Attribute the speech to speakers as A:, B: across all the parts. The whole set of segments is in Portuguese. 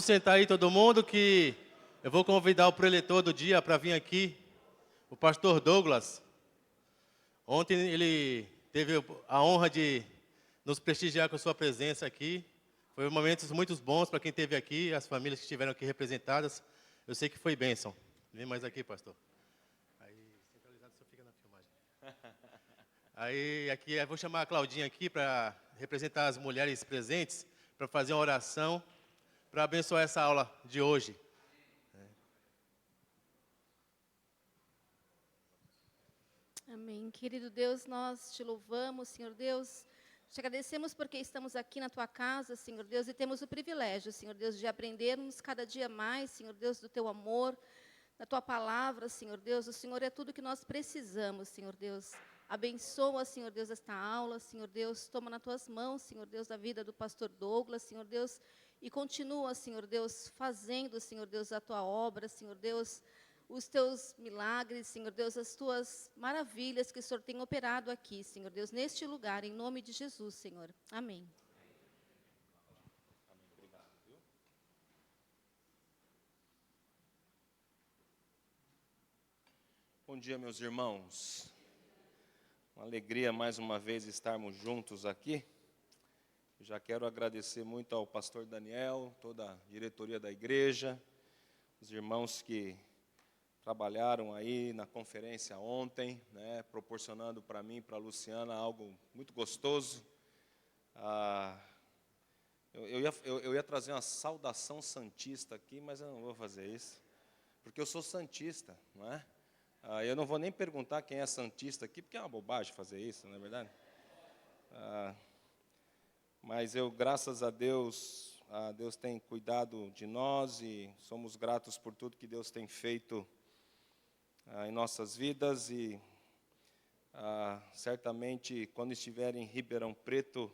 A: sentar aí todo mundo que eu vou convidar o preletor do dia para vir aqui, o pastor Douglas. Ontem ele teve a honra de nos prestigiar com sua presença aqui. Foi momentos muito bons para quem esteve aqui, as famílias que estiveram aqui representadas. Eu sei que foi bênção. Vem mais aqui, pastor. Aí, centralizado, só fica na filmagem. Aí, aqui, eu vou chamar a Claudinha aqui para representar as mulheres presentes, para fazer uma oração, para abençoar essa aula de hoje.
B: Amém. Querido Deus, nós te louvamos, Senhor Deus. Te agradecemos porque estamos aqui na tua casa, Senhor Deus, e temos o privilégio, Senhor Deus, de aprendermos cada dia mais, Senhor Deus, do teu amor, da tua palavra, Senhor Deus. O Senhor é tudo que nós precisamos, Senhor Deus. Abençoa, Senhor Deus, esta aula, Senhor Deus. Toma nas tuas mãos, Senhor Deus, a vida do pastor Douglas, Senhor Deus. E continua, Senhor Deus, fazendo, Senhor Deus, a tua obra, Senhor Deus, os teus milagres, Senhor Deus, as tuas maravilhas que o Senhor tem operado aqui, Senhor Deus, neste lugar, em nome de Jesus, Senhor. Amém.
C: Bom dia, meus irmãos. Uma alegria mais uma vez estarmos juntos aqui. Eu já quero agradecer muito ao pastor Daniel, toda a diretoria da igreja, os irmãos que trabalharam aí na conferência ontem, né, proporcionando para mim e para a Luciana algo muito gostoso. Eu ia trazer uma saudação santista aqui, mas eu não vou fazer isso, porque eu sou santista, não é? Eu não vou nem perguntar quem é santista aqui, porque é uma bobagem fazer isso, não é verdade? Mas graças a Deus tem cuidado de nós e somos gratos por tudo que Deus tem feito em nossas vidas. E certamente, quando estiver em Ribeirão Preto,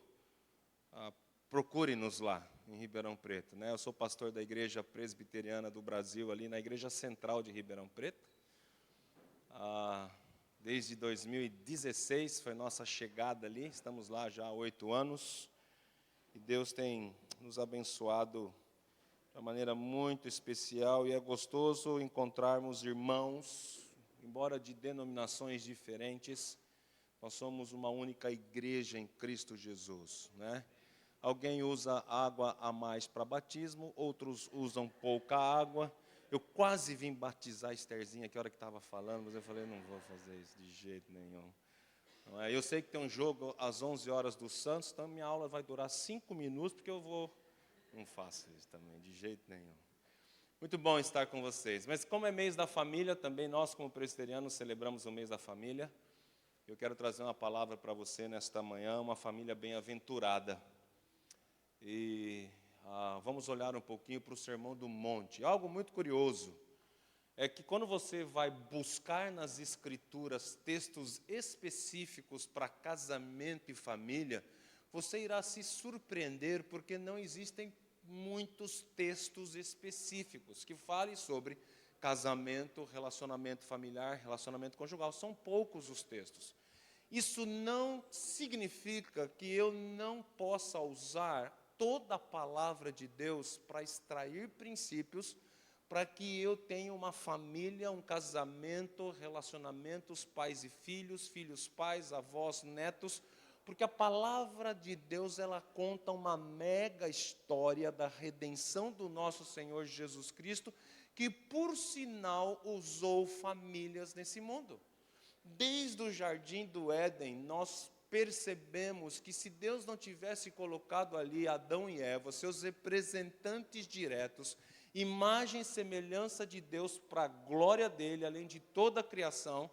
C: procure-nos lá, em Ribeirão Preto, né? Eu sou pastor da Igreja Presbiteriana do Brasil, ali na Igreja Central de Ribeirão Preto. Desde 2016 foi nossa chegada ali, estamos lá já há 8 anos, e Deus tem nos abençoado de uma maneira muito especial, e é gostoso encontrarmos irmãos, embora de denominações diferentes, nós somos uma única igreja em Cristo Jesus, né? Alguém usa água a mais para batismo, outros usam pouca água. Eu quase vim batizar a Estherzinha, que hora que estava falando, mas eu falei, não vou fazer isso de jeito nenhum. Eu sei que tem um jogo às 11 horas do Santos, então minha aula vai durar 5 minutos, porque não faço isso também, de jeito nenhum. Muito bom estar com vocês. Mas como é mês da família, também nós como presbiterianos celebramos o mês da família. Eu quero trazer uma palavra para você nesta manhã, uma família bem-aventurada. E vamos olhar um pouquinho para o Sermão do Monte. Algo muito curioso é que quando você vai buscar nas Escrituras textos específicos para casamento e família, você irá se surpreender, porque não existem muitos textos específicos que falem sobre casamento, relacionamento familiar, relacionamento conjugal. São poucos os textos. Isso não significa que eu não possa usar toda a palavra de Deus para extrair princípios para que eu tenha uma família, um casamento, relacionamentos, pais e filhos, filhos, pais, avós, netos, porque a palavra de Deus, ela conta uma mega história da redenção do nosso Senhor Jesus Cristo, que por sinal usou famílias nesse mundo. Desde o jardim do Éden, nós percebemos que se Deus não tivesse colocado ali Adão e Eva, seus representantes diretos, imagem e semelhança de Deus para a glória dele, além de toda a criação,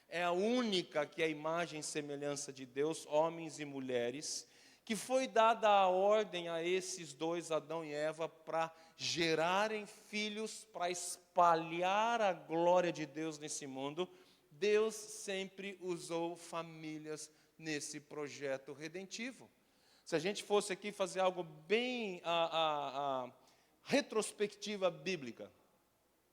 C: é a única que é a imagem e semelhança de Deus, homens e mulheres, que foi dada a ordem a esses dois, Adão e Eva, para gerarem filhos, para espalhar a glória de Deus nesse mundo. Deus sempre usou famílias nesse projeto redentivo. Se a gente fosse aqui fazer algo bem retrospectiva bíblica,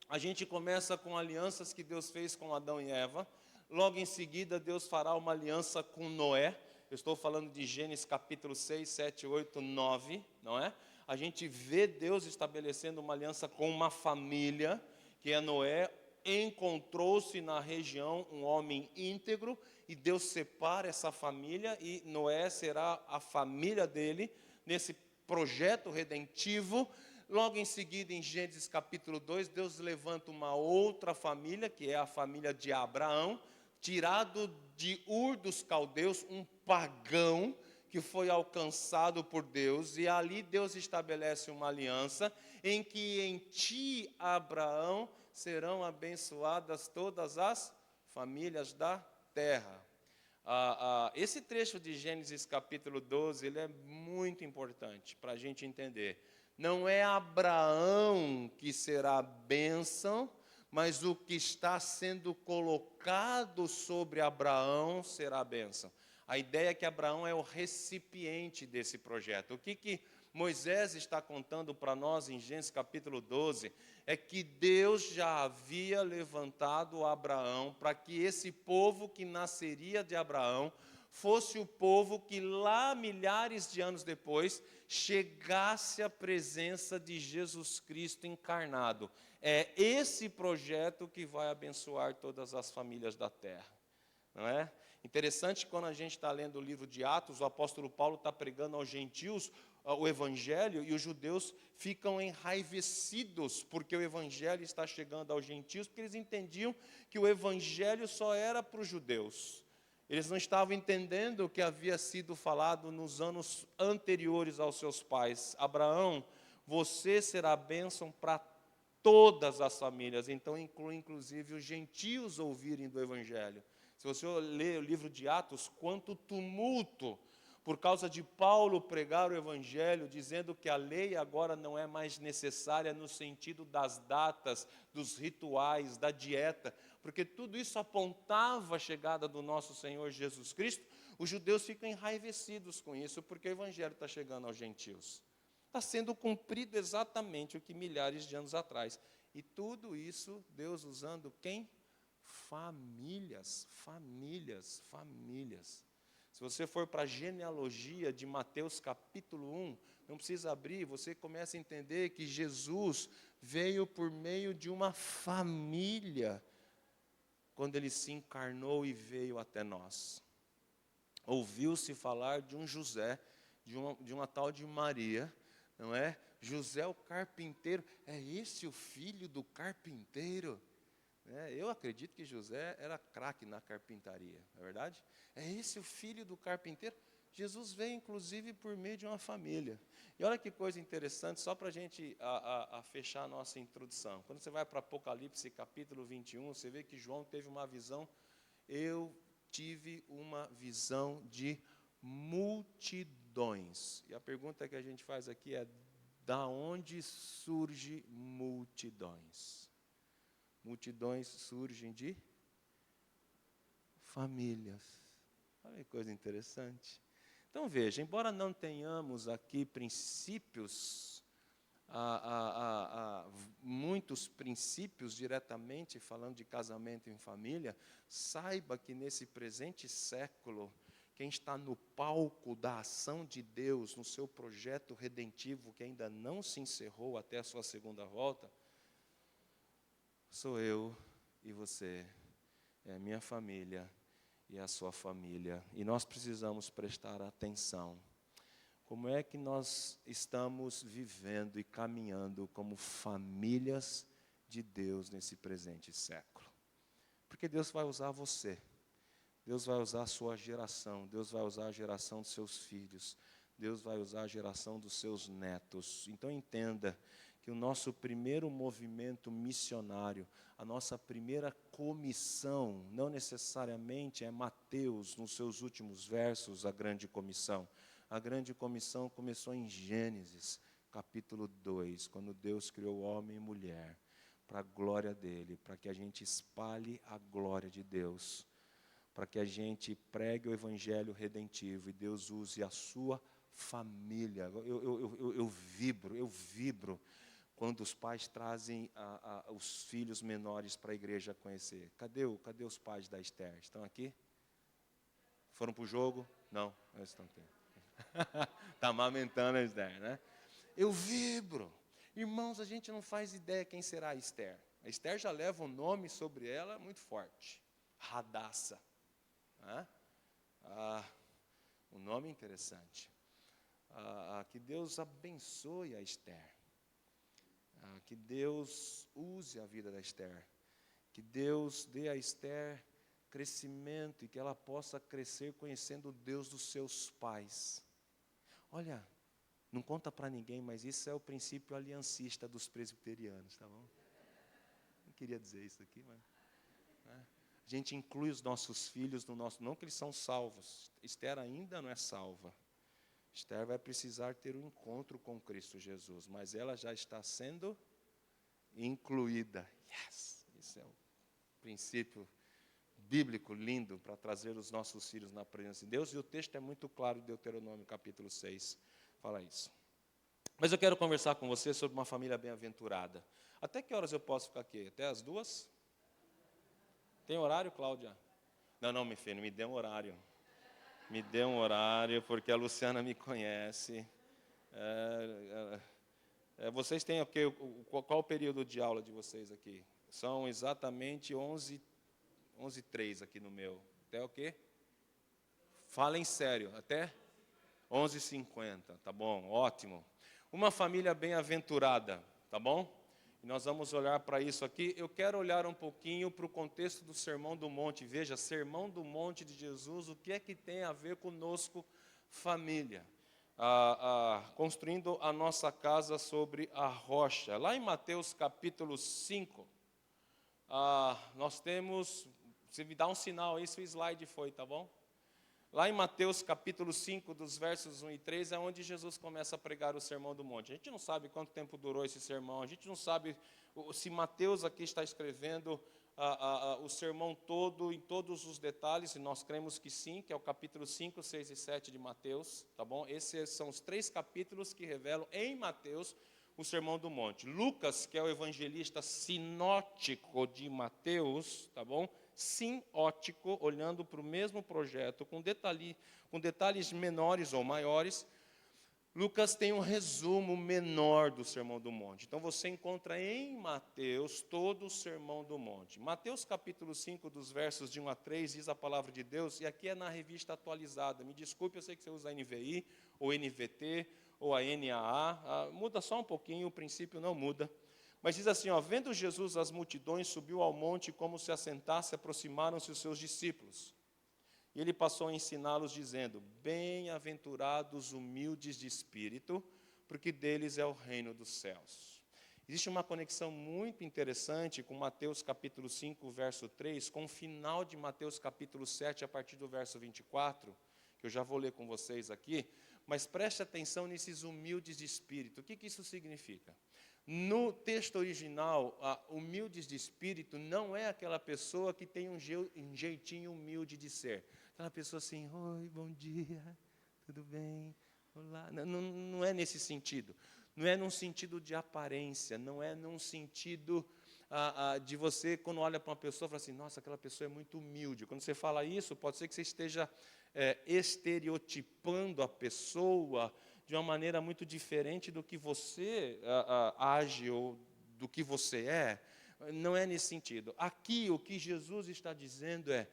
C: a gente começa com alianças que Deus fez com Adão e Eva. Logo em seguida, Deus fará uma aliança com Noé. Eu estou falando de Gênesis capítulo 6, 7, 8, 9, não é? a gente vê Deus estabelecendo uma aliança com uma família, que é Noé. Encontrou-se na região um homem íntegro, e Deus separa essa família, e Noé será a família dele, nesse projeto redentivo. Logo em seguida, em Gênesis capítulo 2, Deus levanta uma outra família, que é a família de Abraão, tirado de Ur dos Caldeus, um pagão, que foi alcançado por Deus, e ali Deus estabelece uma aliança, em que em ti, Abraão, serão abençoadas todas as famílias da terra. Esse trecho de Gênesis capítulo 12, ele é muito importante para a gente entender. Não é Abraão que será a bênção, mas o que está sendo colocado sobre Abraão será a bênção. A ideia é que Abraão é o recipiente desse projeto. O que Moisés está contando para nós em Gênesis capítulo 12 é que Deus já havia levantado Abraão para que esse povo que nasceria de Abraão fosse o povo que lá milhares de anos depois chegasse à presença de Jesus Cristo encarnado. É esse projeto que vai abençoar todas as famílias da terra, não é? Interessante, quando a gente está lendo o livro de Atos, o apóstolo Paulo está pregando aos gentios o evangelho, e os judeus ficam enraivecidos porque o evangelho está chegando aos gentios, porque eles entendiam que o evangelho só era para os judeus. Eles não estavam entendendo o que havia sido falado nos anos anteriores aos seus pais. Abraão, você será bênção para todas as famílias. Então inclui inclusive os gentios ouvirem do evangelho. Se você ler o livro de Atos, quanto tumulto por causa de Paulo pregar o evangelho, dizendo que a lei agora não é mais necessária no sentido das datas, dos rituais, da dieta, porque tudo isso apontava a chegada do nosso Senhor Jesus Cristo. Os judeus ficam enraivecidos com isso, porque o evangelho está chegando aos gentios. Está sendo cumprido exatamente o que milhares de anos atrás. E tudo isso, Deus usando quem? Famílias. Se você for para a genealogia de Mateus capítulo 1, não precisa abrir, você começa a entender que Jesus veio por meio de uma família, quando ele se encarnou e veio até nós. Ouviu-se falar de um José, de uma tal de Maria, não é? José o carpinteiro, é esse o filho do carpinteiro? Eu acredito que José era craque na carpintaria, não é verdade? É esse o filho do carpinteiro? Jesus veio, inclusive, por meio de uma família. E olha que coisa interessante, só para a gente fechar a nossa introdução. Quando você vai para Apocalipse, capítulo 21, você vê que João teve uma visão. Eu tive uma visão de multidões. E a pergunta que a gente faz aqui é: da onde surge multidões? Multidões surgem de famílias. Olha que coisa interessante. Então veja, embora não tenhamos aqui princípios, muitos princípios diretamente falando de casamento em família, saiba que nesse presente século, quem está no palco da ação de Deus, no seu projeto redentivo que ainda não se encerrou até a sua segunda volta, sou eu e você, é a minha família e a sua família. E nós precisamos prestar atenção. Como é que nós estamos vivendo e caminhando como famílias de Deus nesse presente século? Porque Deus vai usar você, Deus vai usar a sua geração, Deus vai usar a geração dos seus filhos, Deus vai usar a geração dos seus netos. Então entenda que o nosso primeiro movimento missionário, a nossa primeira comissão, não necessariamente é Mateus, nos seus últimos versos, a grande comissão. A grande comissão começou em Gênesis, capítulo 2, quando Deus criou homem e mulher, para a glória dele, para que a gente espalhe a glória de Deus, para que a gente pregue o evangelho redentivo e Deus use a sua família. Eu vibro quando os pais trazem os filhos menores para a igreja conhecer. Cadê os pais da Esther? Estão aqui? Foram para o jogo? Não, eles estão aqui. Está amamentando a Esther, né? eu vibro. Irmãos, a gente não faz ideia quem será a Esther. A Esther já leva um nome sobre ela muito forte. Hadassah. Um nome interessante. Que Deus abençoe a Esther. Que Deus use a vida da Esther. Que Deus dê a Esther crescimento e que ela possa crescer conhecendo o Deus dos seus pais. Olha, não conta para ninguém, mas isso é o princípio aliancista dos presbiterianos, tá bom? Não queria dizer isso aqui, mas... A gente inclui os nossos filhos no nosso... Não que eles são salvos. Esther ainda não é salva. Esther vai precisar ter um encontro com Cristo Jesus, mas ela já está sendo incluída. Yes! Isso é um princípio bíblico lindo para trazer os nossos filhos na presença de Deus. E o texto é muito claro, Deuteronômio capítulo 6, fala isso. Mas eu quero conversar com você sobre uma família bem-aventurada. Até que horas eu posso ficar aqui? Até as 2? Tem horário, Cláudia? Não, meu filho, me dê um horário. Me dê um horário, porque a Luciana me conhece. Vocês têm o quê? Qual o período de aula de vocês aqui? São exatamente 11h03 aqui no meu. Até o quê? Falem sério, até 11h50, tá bom? Ótimo. Uma família bem-aventurada, tá bom? E nós vamos olhar para isso aqui. Eu quero olhar um pouquinho para o contexto do Sermão do Monte. Veja, Sermão do Monte de Jesus, o que é que tem a ver conosco, família? Construindo a nossa casa sobre a rocha. Lá em Mateus capítulo 5, nós temos... Você me dá um sinal aí se o slide foi, tá bom? Lá em Mateus capítulo 5, dos versos 1 e 3, é onde Jesus começa a pregar o Sermão do Monte. A gente não sabe quanto tempo durou esse sermão, a gente não sabe se Mateus aqui está escrevendo o sermão todo, em todos os detalhes, e nós cremos que sim, que é o capítulo 5, 6 e 7 de Mateus, tá bom? Esses são os 3 capítulos que revelam em Mateus o Sermão do Monte. Lucas, que é o evangelista sinótico de Mateus, tá bom? Sinótico, olhando para o mesmo projeto, com detalhes menores ou maiores, Lucas tem um resumo menor do Sermão do Monte. Então você encontra em Mateus todo o Sermão do Monte. Mateus capítulo 5, dos versos de 1 a 3, diz a palavra de Deus, e aqui é na revista atualizada. Me desculpe, eu sei que você usa a NVI, ou NVT, ou a NAA, muda só um pouquinho, o princípio não muda. Mas diz assim, vendo Jesus as multidões, subiu ao monte e como se assentasse, aproximaram-se os seus discípulos. E ele passou a ensiná-los dizendo, bem-aventurados humildes de espírito, porque deles é o reino dos céus. Existe uma conexão muito interessante com Mateus capítulo 5, verso 3, com o final de Mateus capítulo 7, a partir do verso 24, que eu já vou ler com vocês aqui, mas preste atenção nesses humildes de espírito. O que isso significa? No texto original, humildes de espírito não é aquela pessoa que tem um jeitinho humilde de ser. Aquela pessoa assim, oi, bom dia, tudo bem, olá. Não é nesse sentido. Não é num sentido de aparência, não é num sentido de você, quando olha para uma pessoa, fala assim, nossa, aquela pessoa é muito humilde. Quando você fala isso, pode ser que você esteja estereotipando a pessoa de uma maneira muito diferente do que você age ou do que você é. Não é nesse sentido. Aqui o que Jesus está dizendo é,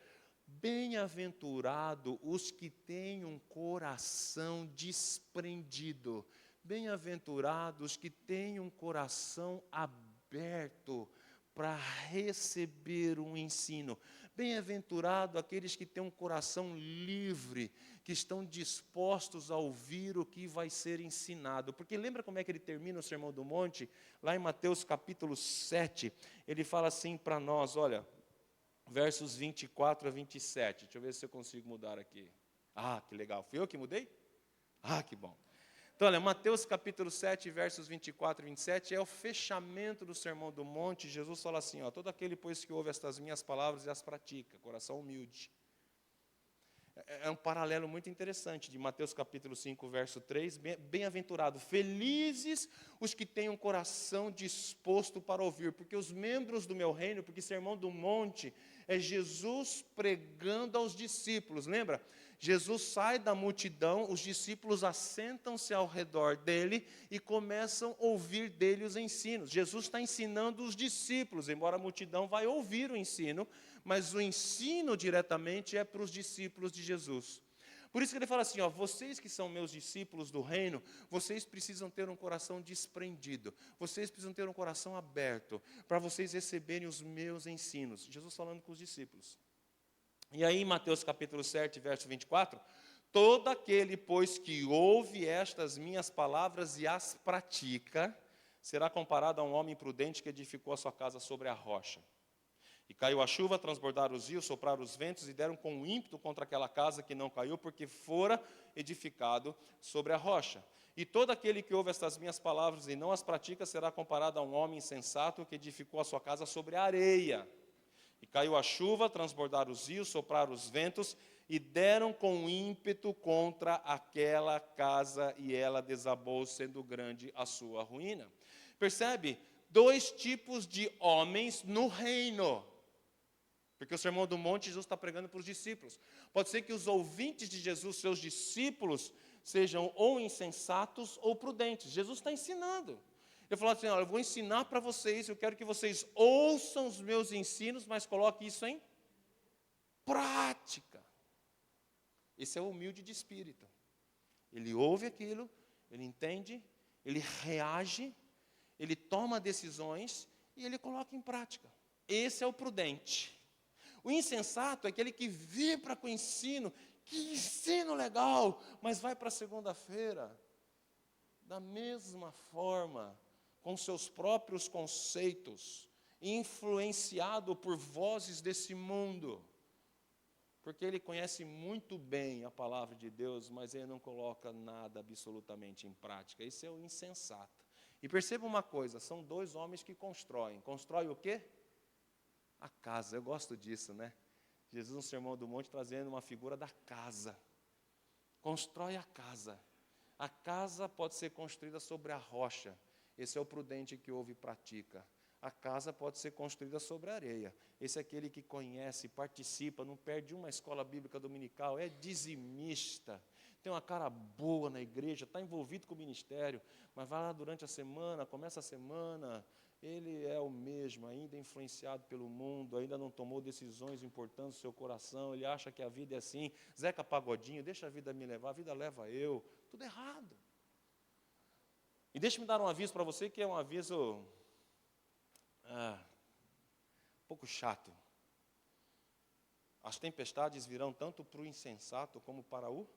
C: bem-aventurado os que têm um coração desprendido. Bem-aventurados que têm um coração aberto para receber um ensino. Bem-aventurado aqueles que têm um coração livre, que estão dispostos a ouvir o que vai ser ensinado. Porque lembra como é que ele termina o Sermão do Monte? Lá em Mateus capítulo 7, ele fala assim para nós, olha, versos 24 a 27. Deixa eu ver se eu consigo mudar aqui. Que legal. Fui eu que mudei? Que bom. Então, olha, Mateus capítulo 7, versos 24 e 27, é o fechamento do Sermão do Monte. Jesus fala assim, todo aquele, pois, que ouve estas minhas palavras e as pratica, coração humilde. É um paralelo muito interessante de Mateus capítulo 5, verso 3, bem-aventurado, felizes os que têm um coração disposto para ouvir, porque os membros do meu reino, porque Sermão do Monte é Jesus pregando aos discípulos, lembra? Jesus sai da multidão, os discípulos assentam-se ao redor dele e começam a ouvir dele os ensinos. Jesus está ensinando os discípulos, embora a multidão vai ouvir o ensino, mas o ensino diretamente é para os discípulos de Jesus. Por isso que ele fala assim, ó, vocês que são meus discípulos do reino, vocês precisam ter um coração desprendido, vocês precisam ter um coração aberto, para vocês receberem os meus ensinos. Jesus falando com os discípulos. E aí, em Mateus capítulo 7, verso 24, todo aquele, pois, que ouve estas minhas palavras e as pratica, será comparado a um homem prudente que edificou a sua casa sobre a rocha. E caiu a chuva, transbordaram os rios, sopraram os ventos e deram com ímpeto contra aquela casa que não caiu, porque fora edificado sobre a rocha. E todo aquele que ouve estas minhas palavras e não as pratica, será comparado a um homem insensato que edificou a sua casa sobre a areia. E caiu a chuva, transbordaram os rios, sopraram os ventos, e deram com ímpeto contra aquela casa, e ela desabou, sendo grande a sua ruína. Percebe? 2 tipos de homens no reino. Porque o Sermão do Monte, Jesus está pregando para os discípulos. Pode ser que os ouvintes de Jesus, seus discípulos, sejam ou insensatos ou prudentes. Jesus está ensinando. Ele falou assim, olha, eu vou ensinar para vocês, eu quero que vocês ouçam os meus ensinos, mas coloquem isso em prática. Esse é o humilde de espírito. Ele ouve aquilo, ele entende, ele reage, ele toma decisões e ele coloca em prática. Esse é o prudente. O insensato é aquele que vibra com o ensino, que ensino legal, mas vai para segunda-feira, da mesma forma, com seus próprios conceitos, influenciado por vozes desse mundo, porque ele conhece muito bem a palavra de Deus, mas ele não coloca nada absolutamente em prática. Esse é o insensato. E perceba uma coisa, são 2 homens que constroem. Constrói o quê? A casa. Eu gosto disso, né? Jesus no Sermão do Monte trazendo uma figura da casa. Constrói a casa. A casa pode ser construída sobre a rocha. Esse é o prudente que ouve e pratica. A casa pode ser construída sobre a areia. Esse é aquele que conhece, participa, não perde uma escola bíblica dominical, é dizimista, tem uma cara boa na igreja, está envolvido com o ministério, mas vai lá durante a semana, começa a semana, ele é o mesmo, ainda influenciado pelo mundo, ainda não tomou decisões importantes no seu coração, ele acha que a vida é assim, Zeca Pagodinho, deixa a vida me levar, a vida leva eu, tudo errado. E deixe-me dar um aviso para você, que é um aviso um pouco chato. As tempestades virão tanto para o insensato como para o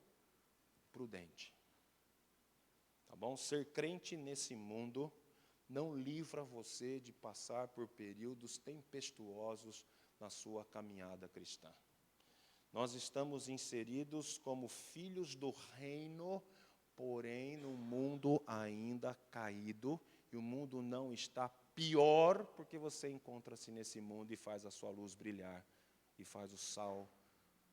C: prudente. Tá bom? Ser crente nesse mundo não livra você de passar por períodos tempestuosos na sua caminhada cristã. Nós estamos inseridos como filhos do reino, porém no mundo ainda caído, e o mundo não está pior, porque você encontra-se nesse mundo e faz a sua luz brilhar, e faz o sal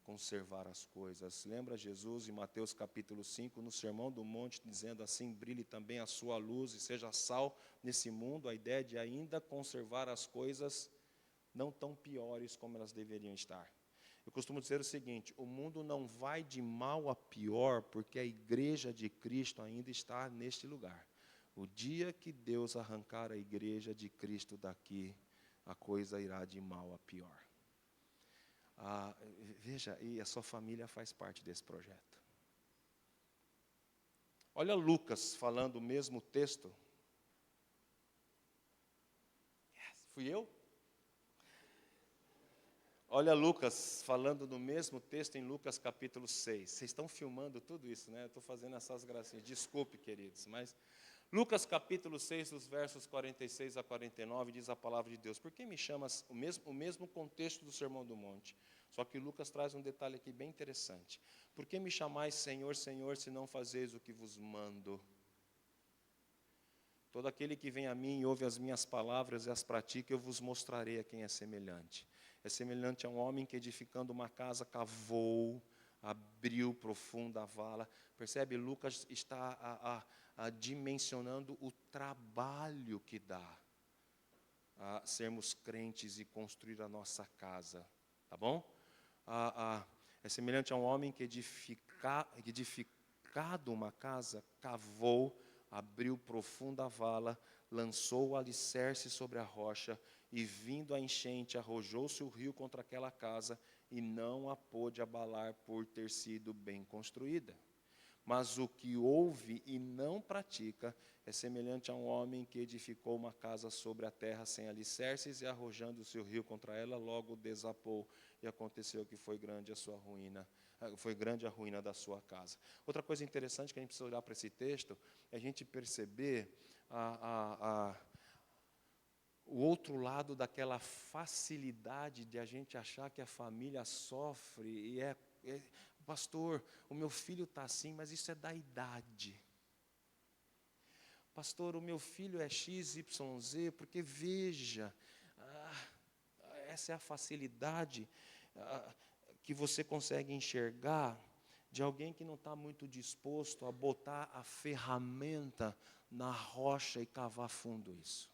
C: conservar as coisas. Lembra Jesus em Mateus capítulo 5, no Sermão do Monte, dizendo assim, brilhe também a sua luz e seja sal nesse mundo, a ideia de ainda conservar as coisas não tão piores como elas deveriam estar. Eu costumo dizer o seguinte, o mundo não vai de mal a pior, porque a igreja de Cristo ainda está neste lugar. O dia que Deus arrancar a igreja de Cristo daqui, a coisa irá de mal a pior. Veja, e a sua família faz parte desse projeto. Olha Lucas falando o mesmo texto. Fui eu? Olha Lucas falando no mesmo texto em Lucas capítulo 6. Vocês estão filmando tudo isso, né? Eu estou fazendo essas gracinhas. Desculpe, queridos, mas Lucas capítulo 6, dos versos 46 a 49, diz a palavra de Deus. Por que me chamas, o mesmo contexto do Sermão do Monte, só que Lucas traz um detalhe aqui bem interessante. Por que me chamais Senhor, Senhor, se não fazeis o que vos mando? Todo aquele que vem a mim e ouve as minhas palavras e as pratica, eu vos mostrarei a quem é semelhante. É semelhante a um homem que, edificando uma casa, cavou, abriu profunda a vala. Percebe? Lucas está dimensionando o trabalho que dá a sermos crentes e construir a nossa casa. Tá bom? É semelhante a um homem que edificado uma casa, cavou, abriu profunda vala, lançou o alicerce sobre a rocha, e vindo a enchente, arrojou-se o rio contra aquela casa, e não a pôde abalar por ter sido bem construída. Mas o que ouve e não pratica é semelhante a um homem que edificou uma casa sobre a terra sem alicerces, e arrojando-se o rio contra ela, logo desabou, e aconteceu que foi grande a ruína da sua casa. Outra coisa interessante que a gente precisa olhar para esse texto é a gente perceber o outro lado daquela facilidade de a gente achar que a família sofre e pastor, o meu filho está assim, mas isso é da idade. Pastor, o meu filho é XYZ, porque veja, essa é a facilidade que você consegue enxergar de alguém que não está muito disposto a botar a ferramenta na rocha e cavar fundo isso.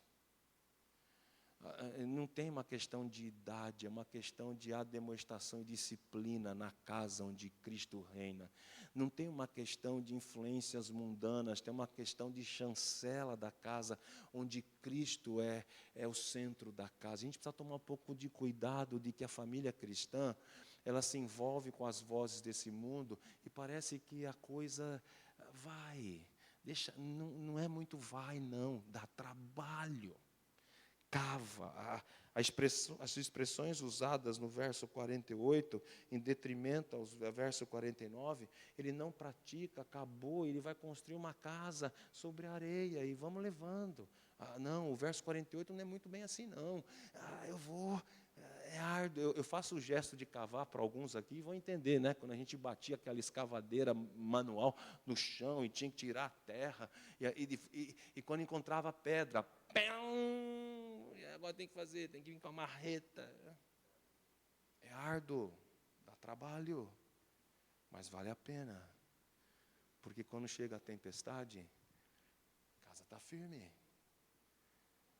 C: Não tem uma questão de idade, é uma questão de demonstração e disciplina na casa onde Cristo reina. Não tem uma questão de influências mundanas, tem uma questão de chancela da casa, onde Cristo é o centro da casa. A gente precisa tomar um pouco de cuidado de que a família cristã, ela se envolve com as vozes desse mundo e parece que a coisa não é muito não, dá trabalho. Cava. As expressões usadas no verso 48, em detrimento ao verso 49, ele não pratica, acabou, ele vai construir uma casa sobre a areia e vamos levando. Não, o verso 48 não é muito bem assim, não. É árduo. Eu faço o gesto de cavar para alguns aqui e vão entender, né? Quando a gente batia aquela escavadeira manual no chão e tinha que tirar a terra, e quando encontrava pedra, agora tem que vir com a marreta. É árduo, dá trabalho, mas vale a pena. Porque quando chega a tempestade, a casa está firme.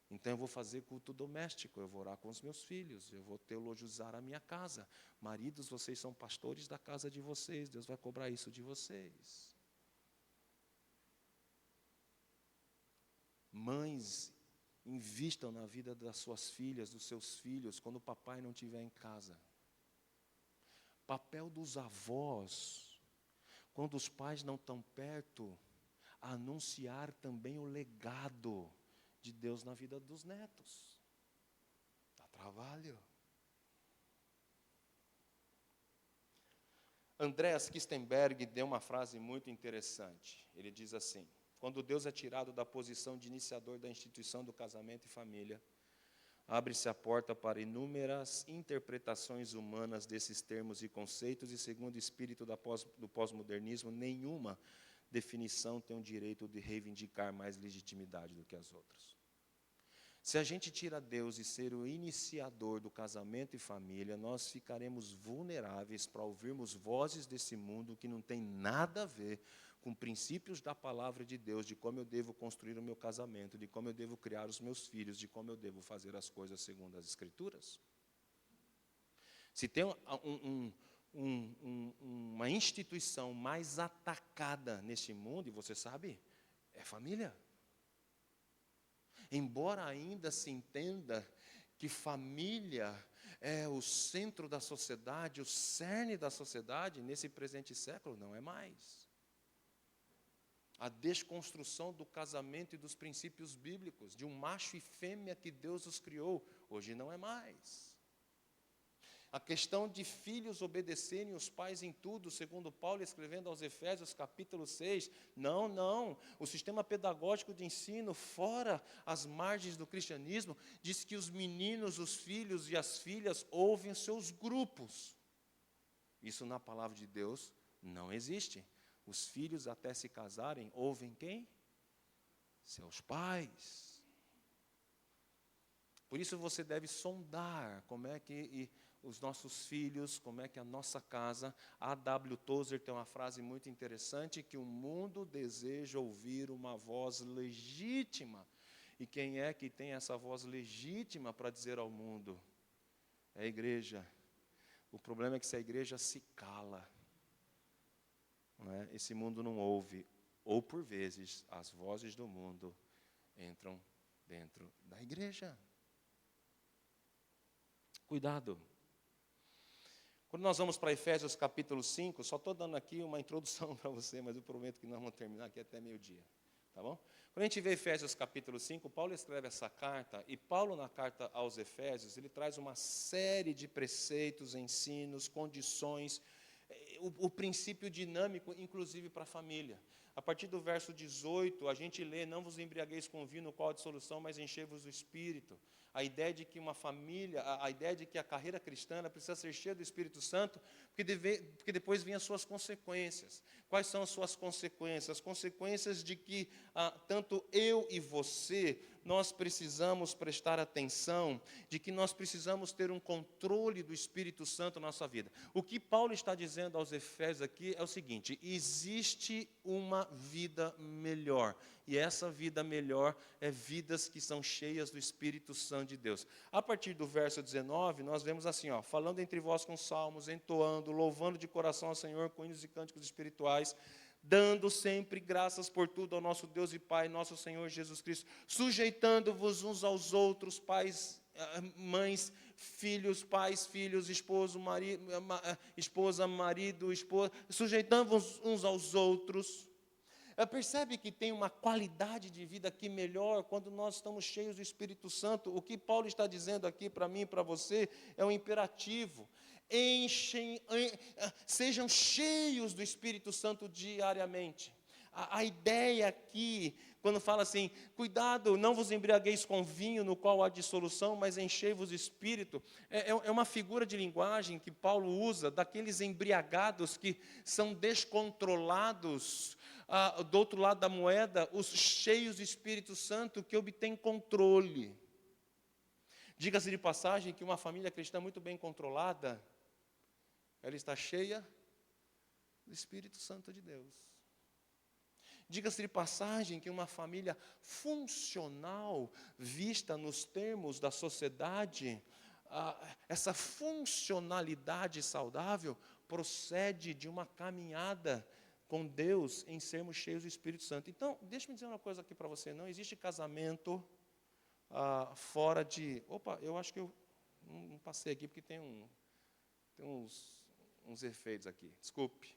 C: Então eu vou fazer culto doméstico, eu vou orar com os meus filhos, eu vou teologizar a minha casa. Maridos, vocês são pastores da casa de vocês, Deus vai cobrar isso de vocês. Mães, invistam na vida das suas filhas, dos seus filhos, quando o papai não estiver em casa. Papel dos avós, quando os pais não estão perto, anunciar também o legado de Deus na vida dos netos. Dá trabalho. Andreas Kistenberg deu uma frase muito interessante. Ele diz assim: quando Deus é tirado da posição de iniciador da instituição do casamento e família, abre-se a porta para inúmeras interpretações humanas desses termos e conceitos, e segundo o espírito do pós-modernismo, nenhuma definição tem o direito de reivindicar mais legitimidade do que as outras. Se a gente tira Deus e ser o iniciador do casamento e família, nós ficaremos vulneráveis para ouvirmos vozes desse mundo que não tem nada a ver com princípios da palavra de Deus, de como eu devo construir o meu casamento, de como eu devo criar os meus filhos, de como eu devo fazer as coisas segundo as Escrituras. Se tem uma instituição mais atacada neste mundo, e você sabe, é família. Embora ainda se entenda que família é o centro da sociedade, o cerne da sociedade, nesse presente século não é mais. A desconstrução do casamento e dos princípios bíblicos, de um macho e fêmea que Deus os criou, hoje não é mais. A questão de filhos obedecerem os pais em tudo, segundo Paulo escrevendo aos Efésios, capítulo 6. Não. O sistema pedagógico de ensino, fora as margens do cristianismo, diz que os meninos, os filhos e as filhas ouvem seus grupos. Isso na palavra de Deus não existe. Os filhos, até se casarem, ouvem quem? Seus pais. Por isso você deve sondar como é que os nossos filhos, como é que a nossa casa. A W. Tozer tem uma frase muito interessante, que o mundo deseja ouvir uma voz legítima. E quem é que tem essa voz legítima para dizer ao mundo? É a igreja. O problema é que se a igreja se cala, não é? Esse mundo não ouve, ou por vezes as vozes do mundo entram dentro da igreja. Cuidado. Quando nós vamos para Efésios capítulo 5, só estou dando aqui uma introdução para você, mas eu prometo que nós vamos terminar aqui até meio-dia. Tá bom? Quando a gente vê Efésios capítulo 5, Paulo escreve essa carta, e Paulo na carta aos Efésios, ele traz uma série de preceitos, ensinos, condições, o princípio dinâmico, inclusive para a família. A partir do verso 18, a gente lê, não vos embriagueis com vinho, no qual há dissolução, mas enchei-vos do Espírito. A ideia de que uma família, a ideia de que a carreira cristã ela precisa ser cheia do Espírito Santo, porque depois vêm as suas consequências. Quais são as suas consequências? As consequências de que tanto eu e você, nós precisamos prestar atenção, de que nós precisamos ter um controle do Espírito Santo na nossa vida. O que Paulo está dizendo aos Efésios aqui é o seguinte: existe uma vida melhor. E essa vida melhor é vidas que são cheias do Espírito Santo de Deus. A partir do verso 19, nós vemos assim, falando entre vós com salmos, entoando, louvando de coração ao Senhor com hinos e cânticos espirituais, dando sempre graças por tudo ao nosso Deus e Pai, nosso Senhor Jesus Cristo, sujeitando-vos uns aos outros, pais, mães, filhos, pais, filhos, esposa, marido, esposa, sujeitando-vos uns aos outros. Percebe que tem uma qualidade de vida aqui melhor quando nós estamos cheios do Espírito Santo. O que Paulo está dizendo aqui para mim e para você é um imperativo. Sejam cheios do Espírito Santo diariamente. A ideia aqui, quando fala assim, cuidado, não vos embriagueis com vinho no qual há dissolução, mas enchei-vos do Espírito, é uma figura de linguagem que Paulo usa, daqueles embriagados que são descontrolados, do outro lado da moeda, os cheios do Espírito Santo que obtêm controle. Diga-se de passagem que uma família cristã muito bem controlada, ela está cheia do Espírito Santo de Deus. Diga-se de passagem que uma família funcional, vista nos termos da sociedade, essa funcionalidade saudável procede de uma caminhada com Deus em sermos cheios do Espírito Santo. Então, deixa-me dizer uma coisa aqui para você, não existe casamento fora de... Opa, eu acho que eu não passei aqui porque tem uns efeitos aqui. Desculpe,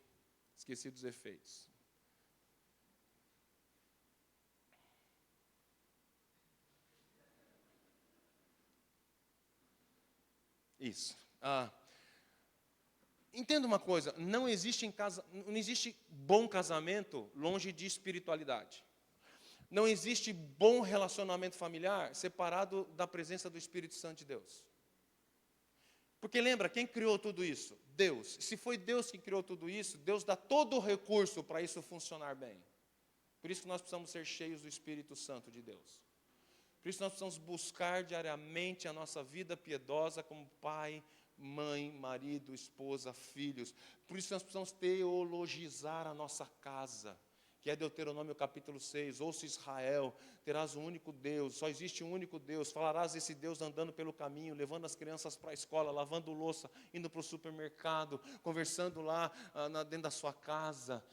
C: esqueci dos efeitos. Isso. Entenda uma coisa, não existe bom casamento longe de espiritualidade. Não existe bom relacionamento familiar separado da presença do Espírito Santo de Deus. Porque lembra, quem criou tudo isso? Deus. Se foi Deus que criou tudo isso, Deus dá todo o recurso para isso funcionar bem. Por isso que nós precisamos ser cheios do Espírito Santo de Deus. Por isso nós precisamos buscar diariamente a nossa vida piedosa como pai, mãe, marido, esposa, filhos. Por isso nós precisamos teologizar a nossa casa, que é Deuteronômio capítulo 6, ouça Israel, terás um único Deus, só existe um único Deus, falarás esse Deus andando pelo caminho, levando as crianças para a escola, lavando louça, indo para o supermercado, conversando lá dentro da sua casa,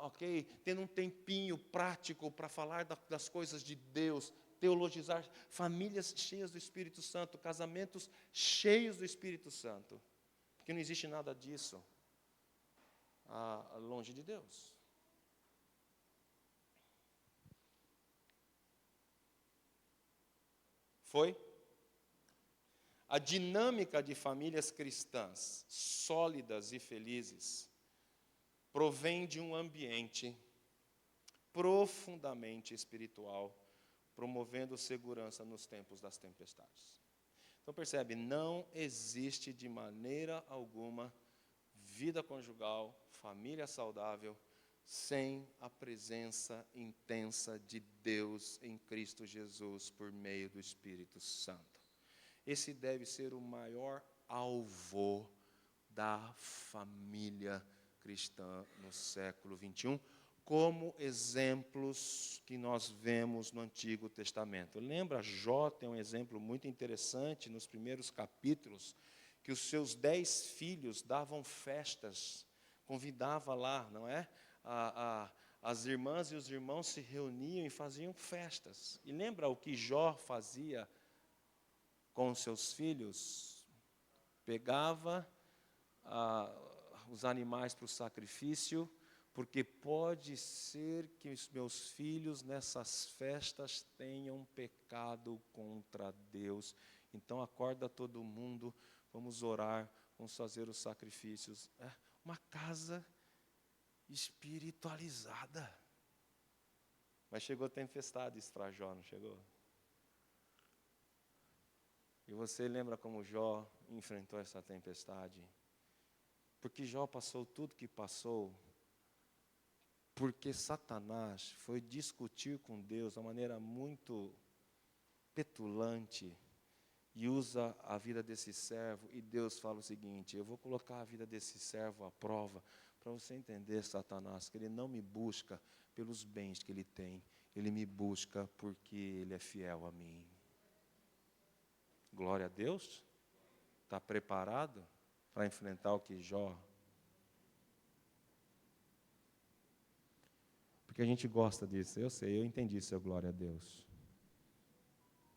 C: ok? Tendo um tempinho prático para falar das coisas de Deus, teologizar, famílias cheias do Espírito Santo, casamentos cheios do Espírito Santo, porque não existe nada disso longe de Deus. Foi? A dinâmica de famílias cristãs sólidas e felizes provém de um ambiente profundamente espiritual, promovendo segurança nos tempos das tempestades. Então percebe, não existe de maneira alguma vida conjugal, família saudável, sem a presença intensa de Deus em Cristo Jesus por meio do Espírito Santo. Esse deve ser o maior alvo da família cristã no século 21, como exemplos que nós vemos no Antigo Testamento. Lembra, Jó tem um exemplo muito interessante nos primeiros capítulos, que os seus 10 filhos davam festas, convidava lá, não é? As irmãs e os irmãos se reuniam e faziam festas. E lembra o que Jó fazia com seus filhos? Pegava os animais para o sacrifício, porque pode ser que os meus filhos nessas festas tenham pecado contra Deus. Então acorda todo mundo, vamos orar, vamos fazer os sacrifícios. É uma casa espiritualizada. Mas chegou tempestades para Jó, não chegou? E você lembra como Jó enfrentou essa tempestade? Porque Jó passou tudo que passou, porque Satanás foi discutir com Deus de uma maneira muito petulante, e usa a vida desse servo, e Deus fala o seguinte: eu vou colocar a vida desse servo à prova, para você entender, Satanás, que ele não me busca pelos bens que ele tem, ele me busca porque ele é fiel a mim. Glória a Deus. Está preparado para enfrentar o que Jó? Porque a gente gosta disso, eu sei, eu entendi seu glória a Deus.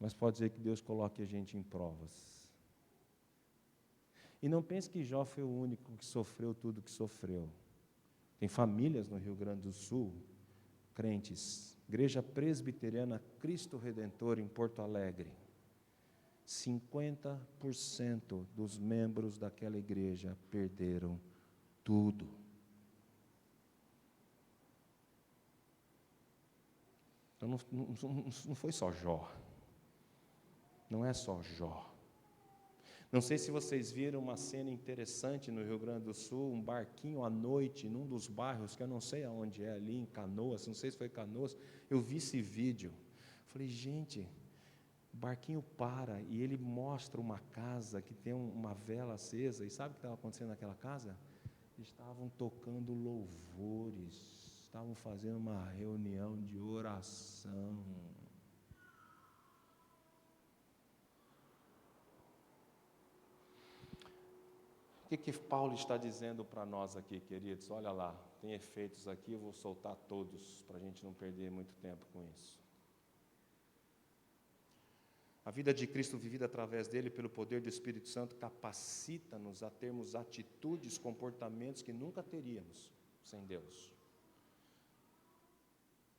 C: Mas pode ser que Deus coloque a gente em provas. E não pense que Jó foi o único que sofreu tudo o que sofreu. Tem famílias no Rio Grande do Sul, crentes, Igreja Presbiteriana Cristo Redentor em Porto Alegre. 50% dos membros daquela igreja perderam tudo. Então não foi só Jó. Não é só Jó. Não sei se vocês viram uma cena interessante no Rio Grande do Sul, um barquinho à noite, num dos bairros, que eu não sei aonde é, ali em Canoas, não sei se foi Canoas, eu vi esse vídeo. Falei, gente, o barquinho para e ele mostra uma casa que tem uma vela acesa, e sabe o que estava acontecendo naquela casa? Eles estavam tocando louvores, estavam fazendo uma reunião de oração. O que Paulo está dizendo para nós aqui, queridos? Olha lá, tem efeitos aqui, eu vou soltar todos, para a gente não perder muito tempo com isso. A vida de Cristo vivida através dele, pelo poder do Espírito Santo, capacita-nos a termos atitudes, comportamentos que nunca teríamos sem Deus.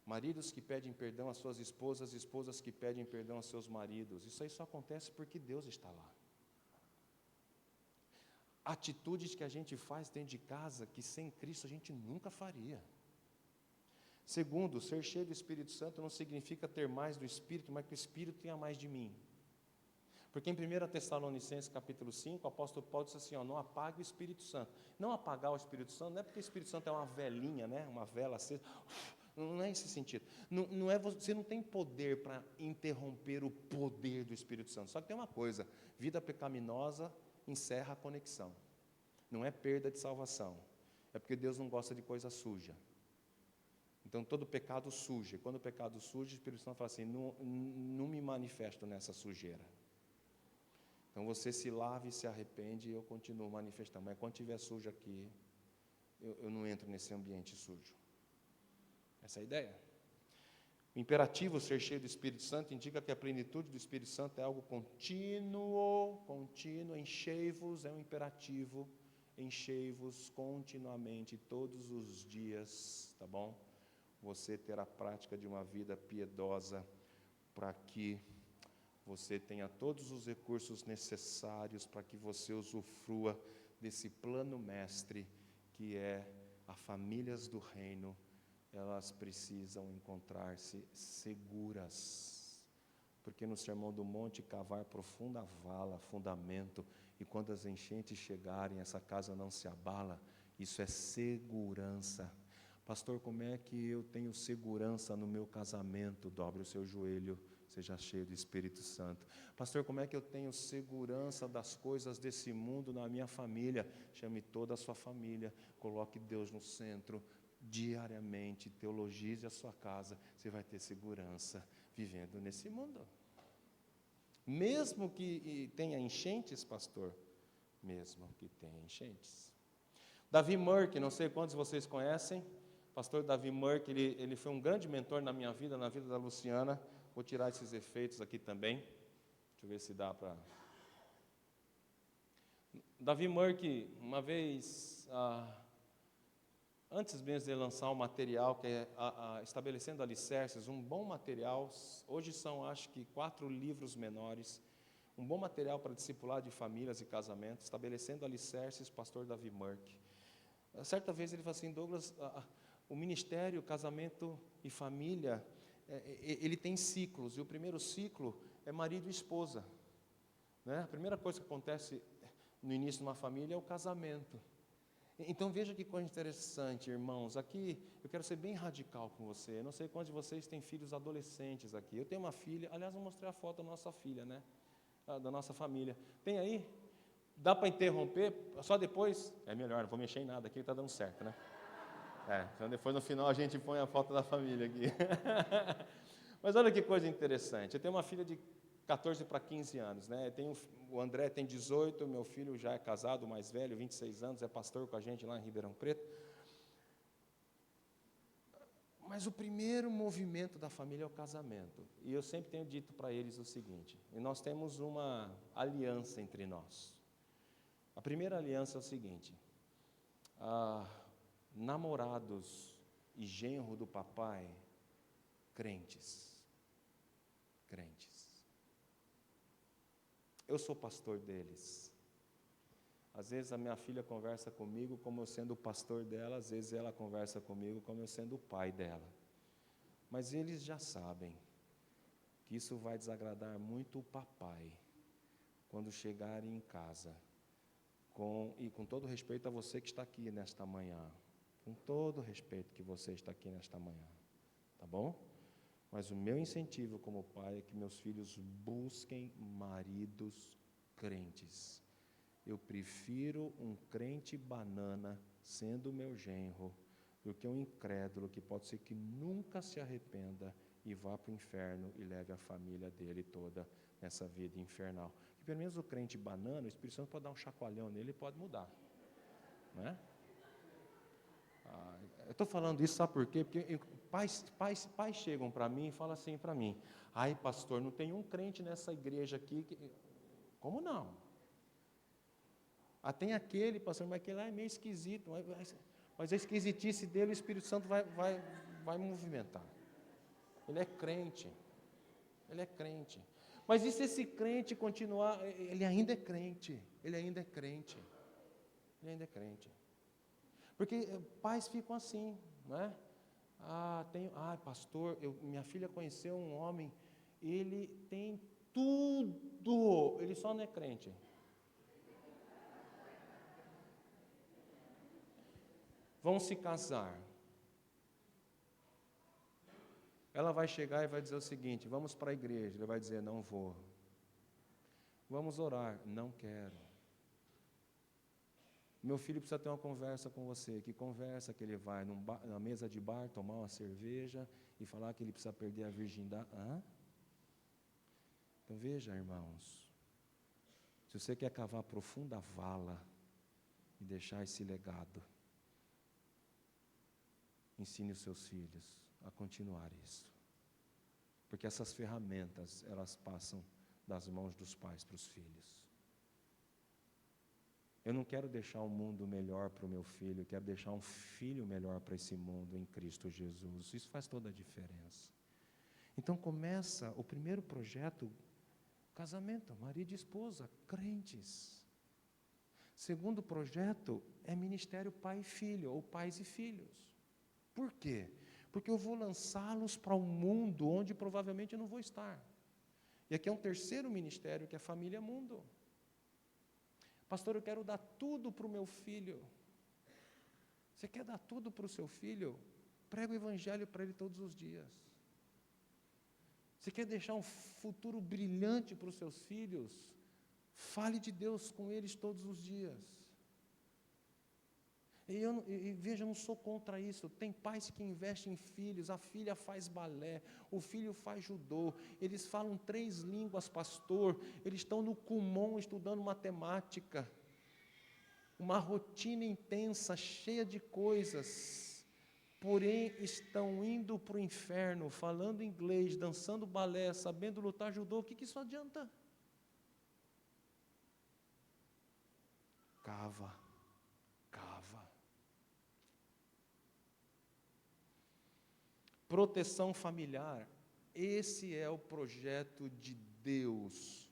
C: Maridos que pedem perdão às suas esposas, esposas que pedem perdão aos seus maridos. Isso aí só acontece porque Deus está lá. Atitudes que a gente faz dentro de casa que sem Cristo a gente nunca faria. Segundo, ser cheio do Espírito Santo não significa ter mais do Espírito, mas que o Espírito tenha mais de mim. Porque em 1 Tessalonicenses capítulo 5, o apóstolo Paulo disse assim, não apague o Espírito Santo. Não apagar o Espírito Santo não é porque o Espírito Santo é uma velinha, né? Uma vela acesa. Não é esse sentido. Não é, você não tem poder para interromper o poder do Espírito Santo. Só que tem uma coisa, vida pecaminosa encerra a conexão. Não é perda de salvação. É porque Deus não gosta de coisa suja. Então todo pecado suja. E quando o pecado suja, o Espírito Santo fala assim, não me manifesto nessa sujeira. Então você se lava e se arrepende e eu continuo manifestando. Mas quando estiver sujo aqui, eu não entro nesse ambiente sujo. Essa é a ideia. O imperativo ser cheio do Espírito Santo indica que a plenitude do Espírito Santo é algo contínuo, enchei-vos é um imperativo, enchei-vos continuamente, todos os dias, tá bom? Você ter a prática de uma vida piedosa para que você tenha todos os recursos necessários para que você usufrua desse plano mestre que é as famílias do reino. Elas precisam encontrar-se seguras, porque no Sermão do Monte, cavar profunda vala, fundamento, e quando as enchentes chegarem, essa casa não se abala, isso é segurança. Pastor, como é que eu tenho segurança no meu casamento? Dobre o seu joelho, seja cheio do Espírito Santo. Pastor, como é que eu tenho segurança das coisas desse mundo na minha família? Chame toda a sua família, coloque Deus no centro, diariamente, teologize a sua casa, você vai ter segurança vivendo nesse mundo. Mesmo que tenha enchentes, pastor, mesmo que tenha enchentes. Davi Murk, não sei quantos de vocês conhecem, pastor Davi Murk, ele foi um grande mentor na minha vida, na vida da Luciana. Vou tirar esses efeitos aqui também, deixa eu ver se dá para... Davi Murk, uma vez, antes mesmo de lançar um material, que é Estabelecendo Alicerces, um bom material, hoje são acho que 4 livros menores, um bom material para discipular de famílias e casamentos, Estabelecendo Alicerces, pastor Davi Murk. Certa vez ele falou assim: Douglas, o ministério, casamento e família, ele tem ciclos, e o primeiro ciclo é marido e esposa, né? A primeira coisa que acontece no início de uma família é o casamento. Então veja que coisa interessante, irmãos. Aqui eu quero ser bem radical com você. Eu não sei quantos de vocês têm filhos adolescentes aqui. Eu tenho uma filha, aliás, vou mostrar a foto da nossa filha, né? Da nossa família. Tem aí? Dá para interromper? Só depois? É melhor, não vou mexer em nada aqui, está dando certo, né? Então depois no final a gente põe a foto da família aqui. Mas olha que coisa interessante. Eu tenho uma filha de 14 para 15 anos, né? O André tem 18, meu filho já é casado, mais velho, 26 anos, é pastor com a gente lá em Ribeirão Preto. Mas o primeiro movimento da família é o casamento. E eu sempre tenho dito para eles o seguinte: e nós temos uma aliança entre nós. A primeira aliança é o seguinte: namorados e genro do papai, crentes. Eu sou pastor deles. Às vezes a minha filha conversa comigo como eu sendo o pastor dela, às vezes ela conversa comigo como eu sendo o pai dela. Mas eles já sabem que isso vai desagradar muito o papai quando chegarem em casa. E com todo respeito a você que está aqui nesta manhã, com todo respeito que você está aqui nesta manhã, tá bom? Mas o meu incentivo como pai é que meus filhos busquem maridos crentes. Eu prefiro um crente banana sendo meu genro do que um incrédulo que pode ser que nunca se arrependa e vá para o inferno e leve a família dele toda nessa vida infernal. E pelo menos o crente banana, o Espírito Santo pode dar um chacoalhão nele e pode mudar, não é? Eu estou falando isso, sabe por quê? Porque pais chegam para mim e falam assim para mim: ai pastor, não tem um crente nessa igreja aqui Como não? Tem aquele pastor, mas aquele lá é meio esquisito, mas a esquisitice dele o Espírito Santo vai movimentar. Ele é crente. Mas e se esse crente continuar? Ele ainda é crente. Porque pais ficam assim, não é? Pastor, minha filha conheceu um homem, ele tem tudo, ele só não é crente. Vão se casar. Ela vai chegar e vai dizer o seguinte: vamos para a igreja. Ele vai dizer: não vou. Vamos orar. Não quero. Meu filho precisa ter uma conversa com você. Que conversa? Que ele vai na mesa de bar tomar uma cerveja e falar que ele precisa perder a virgindade. Então veja, irmãos, se você quer cavar profunda vala e deixar esse legado, ensine os seus filhos a continuar isso. Porque essas ferramentas, elas passam das mãos dos pais para os filhos. Eu não quero deixar um mundo melhor para o meu filho, eu quero deixar um filho melhor para esse mundo em Cristo Jesus. Isso faz toda a diferença. Então começa o primeiro projeto, casamento, marido e esposa, crentes. Segundo projeto é ministério pai e filho, ou pais e filhos. Por quê? Porque eu vou lançá-los para um mundo onde provavelmente eu não vou estar. E aqui é um terceiro ministério, que é família mundo. Pastor, eu quero dar tudo para o meu filho. Você quer dar tudo para o seu filho? Prega o evangelho para ele todos os dias. Você quer deixar um futuro brilhante para os seus filhos? Fale de Deus com eles todos os dias. E veja, eu não sou contra isso. Tem pais que investem em filhos, a filha faz balé, o filho faz judô, eles falam 3 línguas, pastor, eles estão no Kumon estudando matemática. uma rotina intensa, cheia de coisas, porém estão indo para o inferno, falando inglês, dançando balé, sabendo lutar judô, o que isso adianta? Cava. Proteção familiar, esse é o projeto de Deus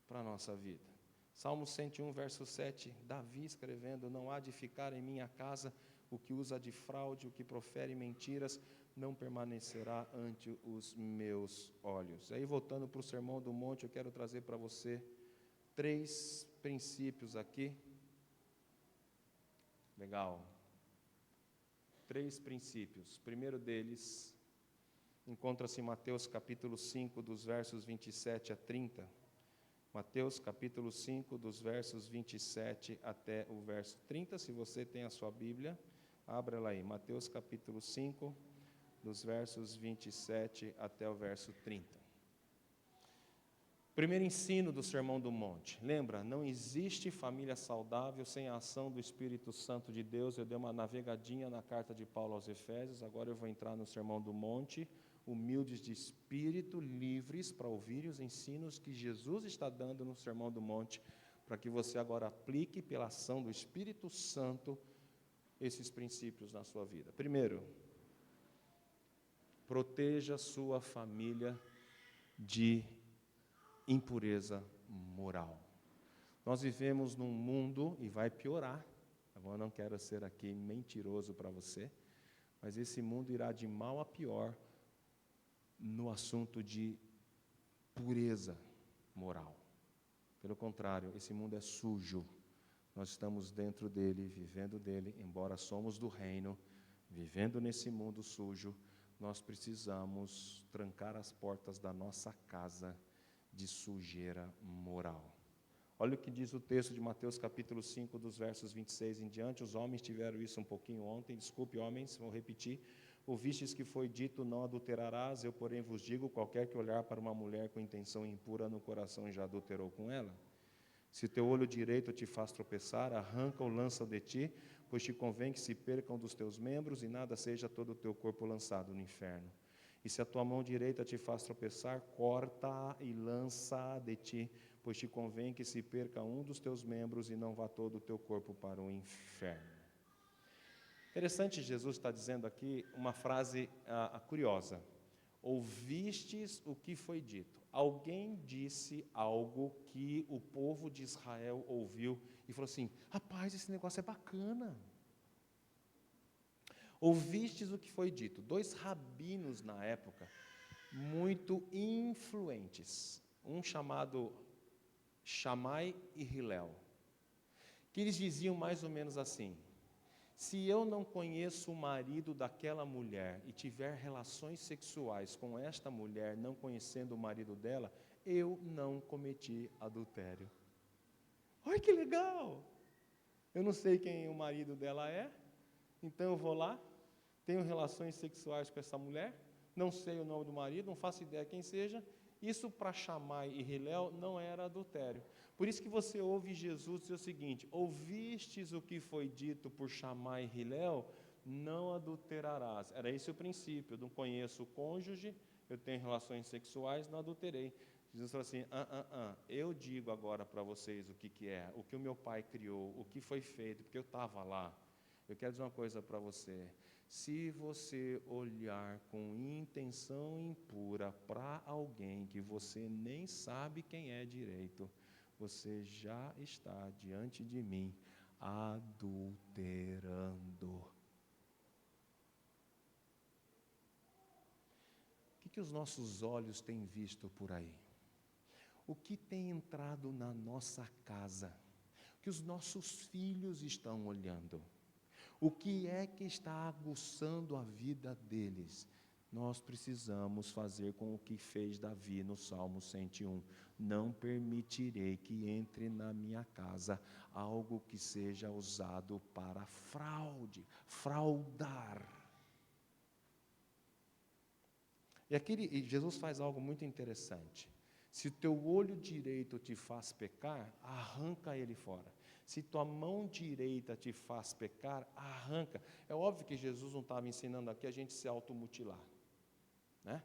C: para a nossa vida. Salmo 101, verso 7, Davi escrevendo: não há de ficar em minha casa o que usa de fraude, o que profere mentiras, não permanecerá ante os meus olhos. Aí, voltando para o Sermão do Monte, eu quero trazer para você 3 princípios aqui. Legal. 3 princípios. O primeiro deles encontra-se em Mateus capítulo 5, dos versos 27 a 30. Mateus capítulo 5, dos versos 27 até o verso 30. Se você tem a sua Bíblia, abra ela aí. Mateus capítulo 5, dos versos 27 até o verso 30. Primeiro ensino do Sermão do Monte. Lembra, não existe família saudável sem a ação do Espírito Santo de Deus. Eu dei uma navegadinha na carta de Paulo aos Efésios, agora eu vou entrar no Sermão do Monte. Humildes de espírito, livres para ouvir os ensinos que Jesus está dando no Sermão do Monte, para que você agora aplique pela ação do Espírito Santo esses princípios na sua vida. Primeiro, proteja sua família de impureza moral. Nós vivemos num mundo, e vai piorar, agora não quero ser aqui mentiroso para você, mas esse mundo irá de mal a pior no assunto de pureza moral. Pelo contrário, esse mundo é sujo. Nós estamos dentro dele, vivendo dele, embora somos do reino, vivendo nesse mundo sujo, nós precisamos trancar as portas da nossa casa de sujeira moral. Olha o que diz o texto de Mateus capítulo 5, dos versos 26 em diante. Os homens tiveram isso um pouquinho ontem, desculpe homens, vou repetir. Ouvistes que foi dito, não adulterarás, eu porém vos digo, qualquer que olhar para uma mulher com intenção impura no coração já adulterou com ela. Se teu olho direito te faz tropeçar, arranca-o, lança-o de ti, pois te convém que se percam dos teus membros e nada seja todo o teu corpo lançado no inferno. E se a tua mão direita te faz tropeçar, corta-a e lança-a de ti, pois te convém que se perca um dos teus membros e não vá todo o teu corpo para o inferno. Interessante, Jesus está dizendo aqui uma frase curiosa. Ouvistes o que foi dito. Alguém disse algo que o povo de Israel ouviu e falou assim: rapaz, esse negócio é bacana. Ouvistes o que foi dito. 2 rabinos na época, muito influentes, um chamado Shammai e Hillel, que eles diziam mais ou menos assim: se eu não conheço o marido daquela mulher e tiver relações sexuais com esta mulher, não conhecendo o marido dela, eu não cometi adultério. Olha que legal! Eu não sei quem o marido dela é, então eu vou lá, tenho relações sexuais com essa mulher, não sei o nome do marido, não faço ideia quem seja. Isso para Shammai e Hillel não era adultério. Por isso que você ouve Jesus dizer o seguinte: ouvistes o que foi dito por Shammai e Hillel, não adulterarás. Era esse o princípio: eu não conheço o cônjuge, eu tenho relações sexuais, não adulterei. Jesus falou assim: eu digo agora para vocês o que é, o que o meu pai criou, o que foi feito, porque eu estava lá. Eu quero dizer uma coisa para você: se você olhar com intenção impura para alguém que você nem sabe quem é direito, você já está diante de mim adulterando. O que os nossos olhos têm visto por aí? O que tem entrado na nossa casa? O que os nossos filhos estão olhando? O que é que está aguçando a vida deles? Nós precisamos fazer com o que fez Davi no Salmo 101. Não permitirei que entre na minha casa algo que seja usado para fraude, fraudar. E Jesus faz algo muito interessante. Se o teu olho direito te faz pecar, arranca ele fora. Se tua mão direita te faz pecar, arranca. É óbvio que Jesus não estava ensinando aqui a gente se automutilar, né?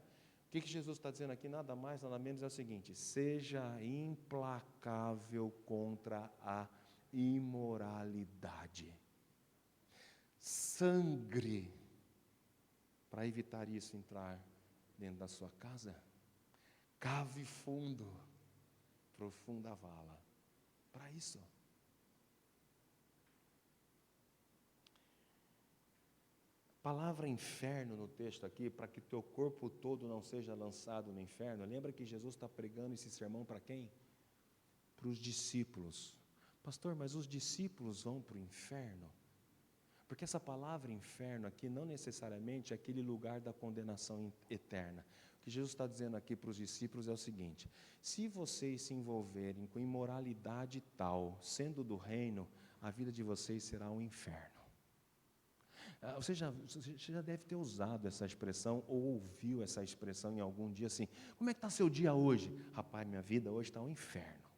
C: O que Jesus está dizendo aqui, nada mais, nada menos, é o seguinte: seja implacável contra a imoralidade. Sangre para evitar isso entrar dentro da sua casa. Cave fundo, profunda vala, para isso. A palavra inferno no texto aqui, para que teu corpo todo não seja lançado no inferno. Lembra que Jesus está pregando esse sermão para quem? Para os discípulos. Pastor, mas os discípulos vão para o inferno? Porque essa palavra inferno aqui não necessariamente é aquele lugar da condenação eterna. O que Jesus está dizendo aqui para os discípulos é o seguinte: se vocês se envolverem com imoralidade tal, sendo do reino, a vida de vocês será um inferno. Você já deve ter usado essa expressão ou ouviu essa expressão em algum dia assim: como é que está seu dia hoje? Rapaz, minha vida hoje está um inferno.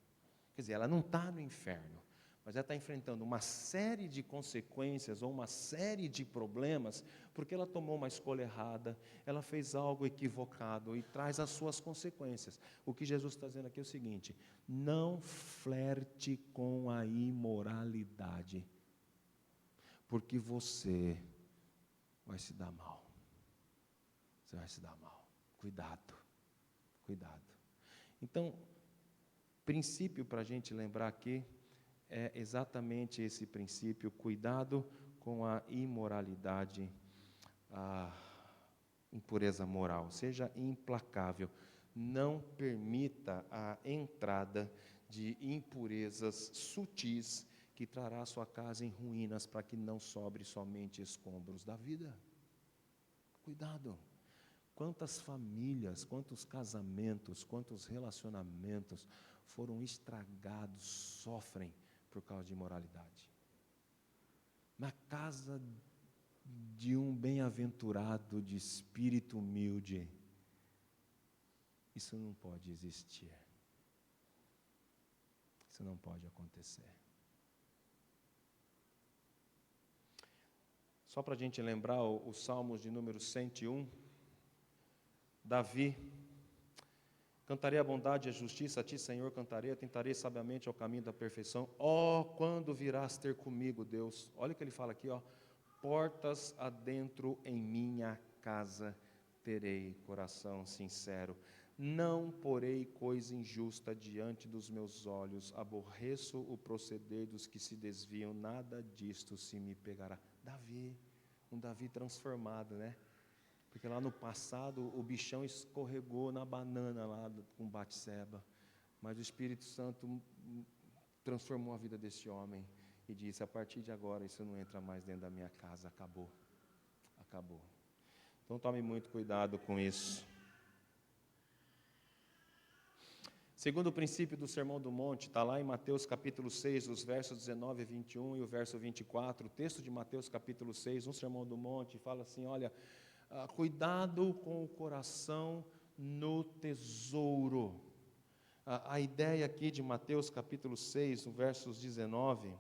C: Quer dizer, ela não está no inferno, mas ela está enfrentando uma série de consequências ou uma série de problemas, porque ela tomou uma escolha errada, ela fez algo equivocado e traz as suas consequências. O que Jesus está dizendo aqui é o seguinte: não flerte com a imoralidade, porque você vai se dar mal. Você vai se dar mal. Cuidado, cuidado. Então, princípio para a gente lembrar aqui é exatamente esse princípio: cuidado com a imoralidade, a impureza moral. Seja implacável. Não permita a entrada de impurezas sutis que trará a sua casa em ruínas, para que não sobre somente escombros da vida. Cuidado. Quantas famílias, quantos casamentos, quantos relacionamentos foram estragados, sofrem por causa de imoralidade. Na casa de um bem-aventurado de espírito humilde, isso não pode existir. Isso não pode acontecer. Só para a gente lembrar os Salmos de número 101, Davi: cantarei a bondade e a justiça, a ti, Senhor, cantarei, atentarei sabiamente ao caminho da perfeição. Ó, quando virás ter comigo, Deus? Olha o que ele fala aqui, ó: portas adentro em minha casa terei coração sincero. Não porei coisa injusta diante dos meus olhos, aborreço o proceder dos que se desviam, nada disto se me pegará. Davi, um Davi transformado, né? Porque lá no passado o bichão escorregou na banana lá com Batseba, mas o Espírito Santo transformou a vida desse homem e disse: a partir de agora isso não entra mais dentro da minha casa, acabou, acabou. Então tome muito cuidado com isso. Segundo princípio do Sermão do Monte, está lá em Mateus capítulo 6, os versos 19 e 21 e o verso 24, o texto de Mateus capítulo 6, um Sermão do Monte, fala assim: olha, cuidado com o coração no tesouro. A ideia aqui de Mateus capítulo 6, no versos 19,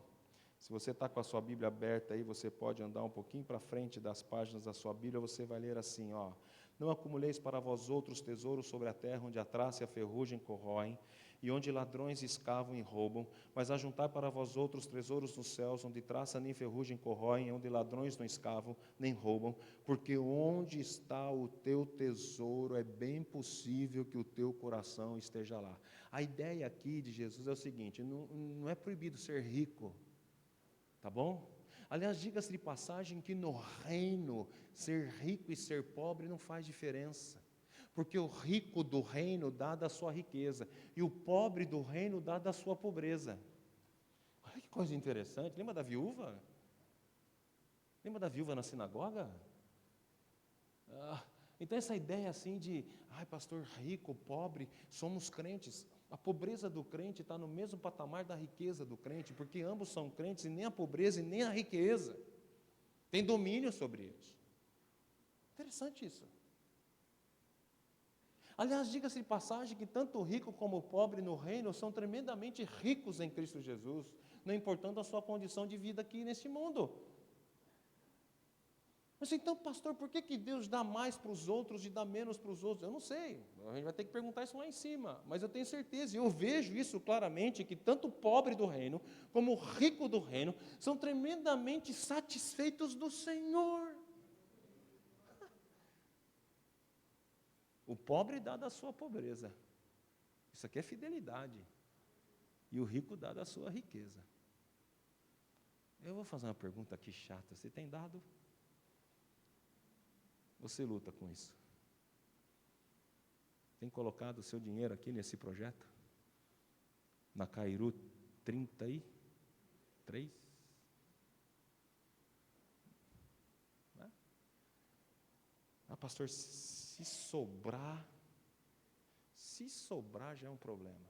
C: se você está com a sua Bíblia aberta aí, você pode andar um pouquinho para frente das páginas da sua Bíblia, você vai ler assim, ó: não acumuleis para vós outros tesouros sobre a terra, onde a traça e a ferrugem corroem, e onde ladrões escavam e roubam, mas ajuntai para vós outros tesouros nos céus, onde traça nem ferrugem corroem, onde ladrões não escavam nem roubam, porque onde está o teu tesouro, é bem possível que o teu coração esteja lá. A ideia aqui de Jesus é o seguinte: não é proibido ser rico, tá bom? Aliás, diga-se de passagem que no reino, ser rico e ser pobre não faz diferença, porque o rico do reino dá da sua riqueza, e o pobre do reino dá da sua pobreza. Olha que coisa interessante. Lembra da viúva? Lembra da viúva na sinagoga? Então essa ideia assim de, pastor, rico, pobre, somos crentes. A pobreza do crente está no mesmo patamar da riqueza do crente, porque ambos são crentes e nem a pobreza e nem a riqueza tem domínio sobre eles. Interessante isso. Aliás, diga-se de passagem que tanto o rico como o pobre no reino são tremendamente ricos em Cristo Jesus, não importando a sua condição de vida aqui neste mundo. Mas então, pastor, por que Deus dá mais para os outros e dá menos para os outros? Eu não sei, a gente vai ter que perguntar isso lá em cima, mas eu tenho certeza, e eu vejo isso claramente, que tanto o pobre do reino, como o rico do reino, são tremendamente satisfeitos do Senhor. O pobre dá da sua pobreza, isso aqui é fidelidade, e o rico dá da sua riqueza. Eu vou fazer uma pergunta aqui chata, você tem dado? Você luta com isso? Tem colocado o seu dinheiro aqui nesse projeto? Na Cairu 33? Né? Ah, pastor, se sobrar já é um problema.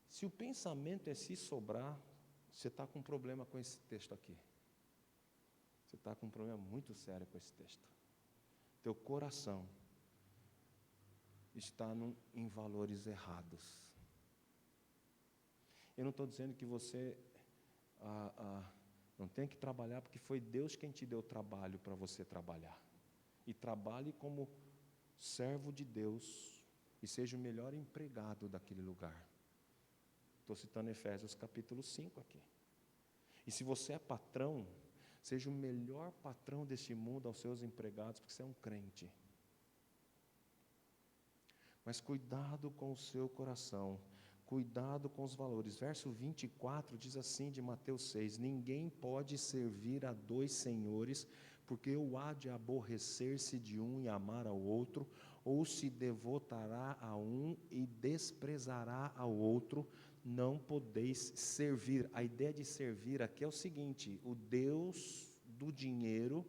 C: Se o pensamento é se sobrar, você está com um problema com esse texto aqui. Você está com um problema muito sério com esse texto. Teu coração está em valores errados. Eu não estou dizendo que você não tem que trabalhar, porque foi Deus quem te deu trabalho para você trabalhar. E trabalhe como servo de Deus e seja o melhor empregado daquele lugar. Estou citando Efésios capítulo 5 aqui. E se você é patrão, seja o melhor patrão deste mundo aos seus empregados, porque você é um crente. Mas cuidado com o seu coração, cuidado com os valores. Verso 24 diz assim de Mateus 6, ninguém pode servir a dois senhores, porque ou há de aborrecer-se de um e amar ao outro, ou se devotará a um e desprezará ao outro. Não podeis servir. A ideia de servir aqui é o seguinte: o Deus do dinheiro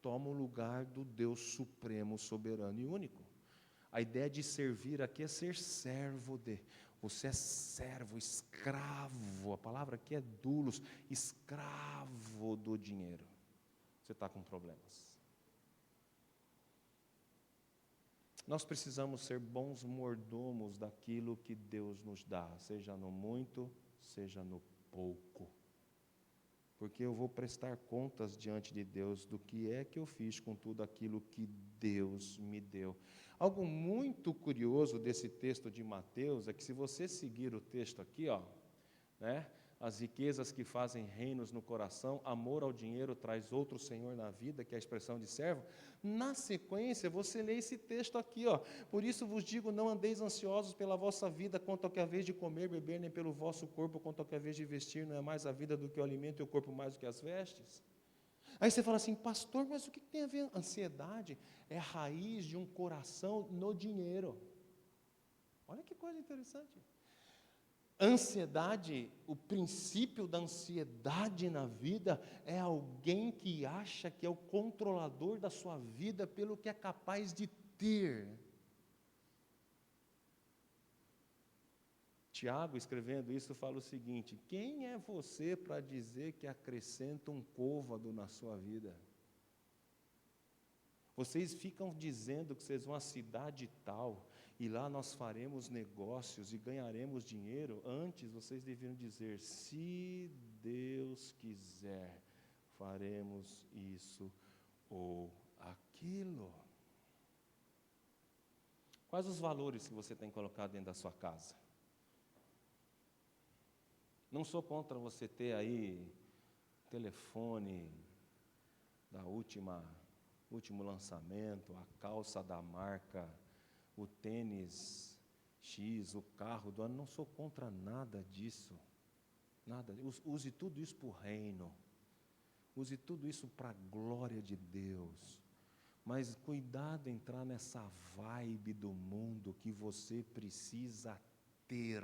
C: toma o lugar do Deus supremo, soberano e único. A ideia de servir aqui é ser servo de. Você é servo, escravo, a palavra aqui é doulos, escravo do dinheiro. Você está com problemas. Nós precisamos ser bons mordomos daquilo que Deus nos dá, seja no muito, seja no pouco. Porque eu vou prestar contas diante de Deus do que é que eu fiz com tudo aquilo que Deus me deu. Algo muito curioso desse texto de Mateus é que, se você seguir o texto aqui, né, as riquezas que fazem reinos no coração, amor ao dinheiro traz outro senhor na vida, que é a expressão de servo. Na sequência, você lê esse texto aqui, por isso vos digo, não andeis ansiosos pela vossa vida, quanto ao que é a vez de comer, beber, nem pelo vosso corpo, quanto ao que é a vez de vestir, não é mais a vida do que o alimento e o corpo mais do que as vestes? Aí você fala assim, pastor, mas o que tem a ver? Ansiedade é a raiz de um coração no dinheiro. Olha que coisa interessante. Ansiedade, o princípio da ansiedade na vida é alguém que acha que é o controlador da sua vida pelo que é capaz de ter. Tiago, escrevendo isso, fala o seguinte: quem é você para dizer que acrescenta um côvado na sua vida? Vocês ficam dizendo que vocês vão à cidade tal, e lá nós faremos negócios e ganharemos dinheiro. Antes vocês deviam dizer, se Deus quiser, faremos isso ou aquilo. Quais os valores que você tem colocado dentro da sua casa? Não sou contra você ter aí telefone da último lançamento, a calça da marca, o tênis X, o carro do ano. Não sou contra nada disso. Nada. Use tudo isso para o reino. Use tudo isso para a glória de Deus. Mas cuidado em entrar nessa vibe do mundo que você precisa ter.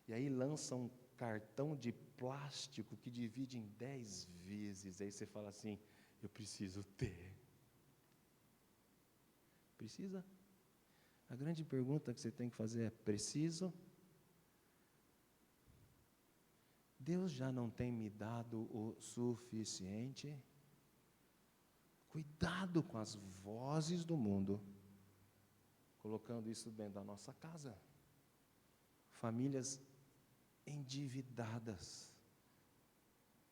C: E aí lança um cartão de plástico que divide em 10 vezes. Aí você fala assim, eu preciso ter. Precisa? A grande pergunta que você tem que fazer é, preciso? Deus já não tem me dado o suficiente? Cuidado com as vozes do mundo, colocando isso dentro da nossa casa. Famílias endividadas,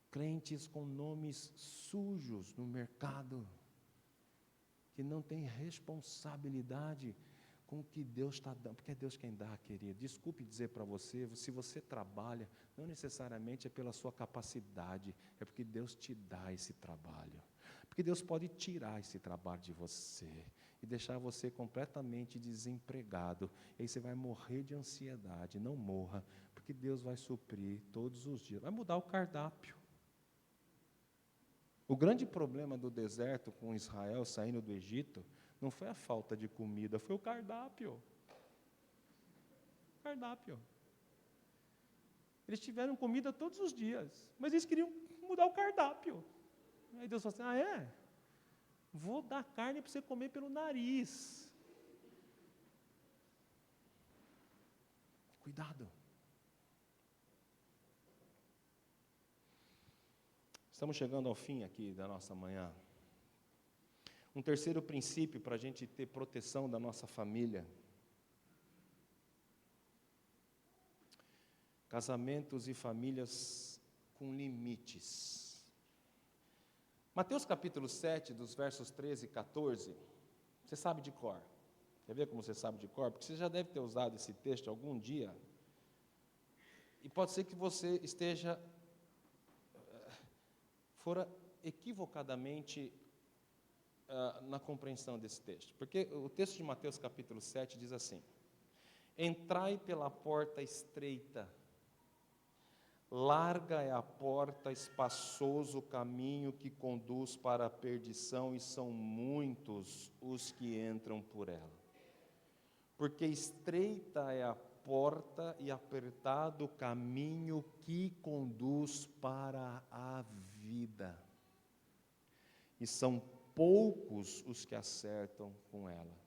C: crentes com nomes sujos no mercado, que não têm responsabilidade com o que Deus está dando, porque é Deus quem dá, querido. Desculpe dizer para você, se você trabalha, não necessariamente é pela sua capacidade, é porque Deus te dá esse trabalho. Porque Deus pode tirar esse trabalho de você e deixar você completamente desempregado. E aí você vai morrer de ansiedade. Não morra, porque Deus vai suprir todos os dias. Vai mudar o cardápio. O grande problema do deserto com Israel saindo do Egito não foi a falta de comida, foi o cardápio. O cardápio. Eles tiveram comida todos os dias, mas eles queriam mudar o cardápio. Aí Deus falou assim, vou dar carne para você comer pelo nariz. Cuidado. Estamos chegando ao fim aqui da nossa manhã. Um terceiro princípio para a gente ter proteção da nossa família. Casamentos e famílias com limites. Mateus capítulo 7, dos versos 13 e 14, você sabe de cor. Quer ver como você sabe de cor? Porque você já deve ter usado esse texto algum dia. E pode ser que você fora equivocadamente na compreensão desse texto. Porque o texto de Mateus capítulo 7 diz assim: entrai pela porta estreita, larga é a porta, espaçoso o caminho que conduz para a perdição, e são muitos os que entram por ela. Porque estreita é a porta e apertado o caminho que conduz para a vida, e são poucos os que acertam com ela.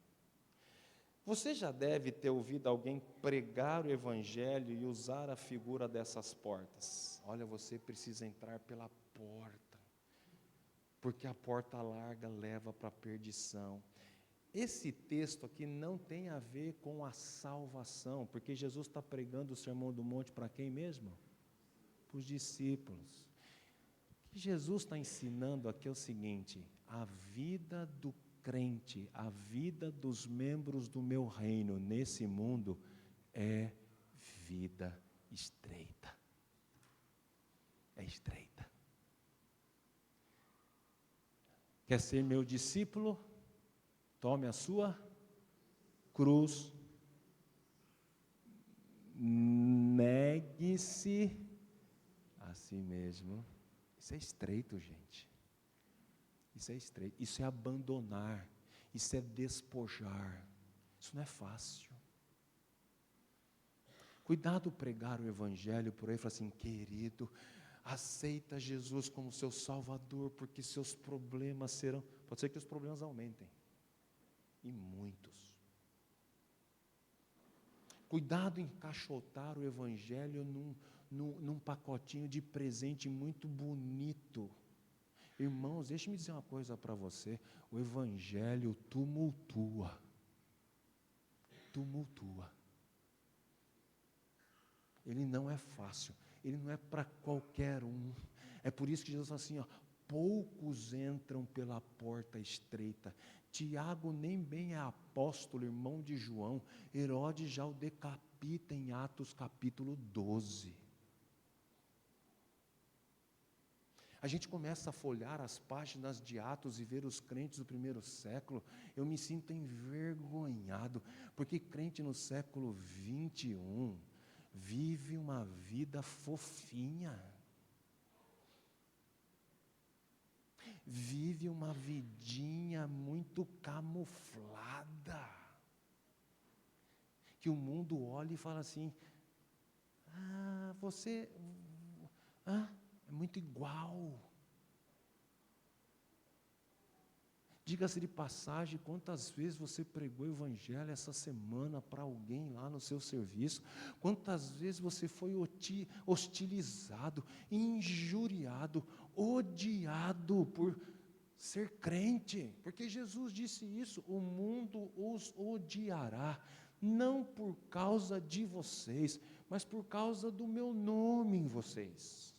C: Você já deve ter ouvido alguém pregar o Evangelho e usar a figura dessas portas. Olha, você precisa entrar pela porta, porque a porta larga leva para a perdição. Esse texto aqui não tem a ver com a salvação, porque Jesus está pregando o Sermão do Monte para quem mesmo? Para os discípulos. O que Jesus está ensinando aqui é o seguinte: a vida do crente, a vida dos membros do meu reino nesse mundo é vida estreita. É estreita. Quer ser meu discípulo? Tome a sua cruz, negue-se a si mesmo. Isso é estreito, gente. Isso é estreito, isso é abandonar, isso é despojar, isso não é fácil. Cuidado pregar o Evangelho por aí, falar assim, querido, aceita Jesus como seu Salvador, porque seus problemas serão, pode ser que os problemas aumentem, e muitos. Cuidado em encaixotar o Evangelho num pacotinho de presente muito bonito. Irmãos, deixe-me dizer uma coisa para você, o Evangelho tumultua. Tumultua. Ele não é fácil, ele não é para qualquer um. É por isso que Jesus fala assim, poucos entram pela porta estreita. Tiago nem bem é apóstolo, irmão de João. Herodes já o decapita em Atos capítulo 12. A gente começa a folhear as páginas de Atos e ver os crentes do primeiro século, eu me sinto envergonhado, porque crente no século 21 vive uma vida fofinha, vive uma vidinha muito camuflada, que o mundo olha e fala assim, você... é muito igual. Diga-se de passagem, quantas vezes você pregou o Evangelho essa semana para alguém lá no seu serviço? Quantas vezes você foi hostilizado, injuriado, odiado por
D: ser crente, porque Jesus disse isso: o mundo os odiará, não por causa de vocês, mas por causa do meu nome em vocês.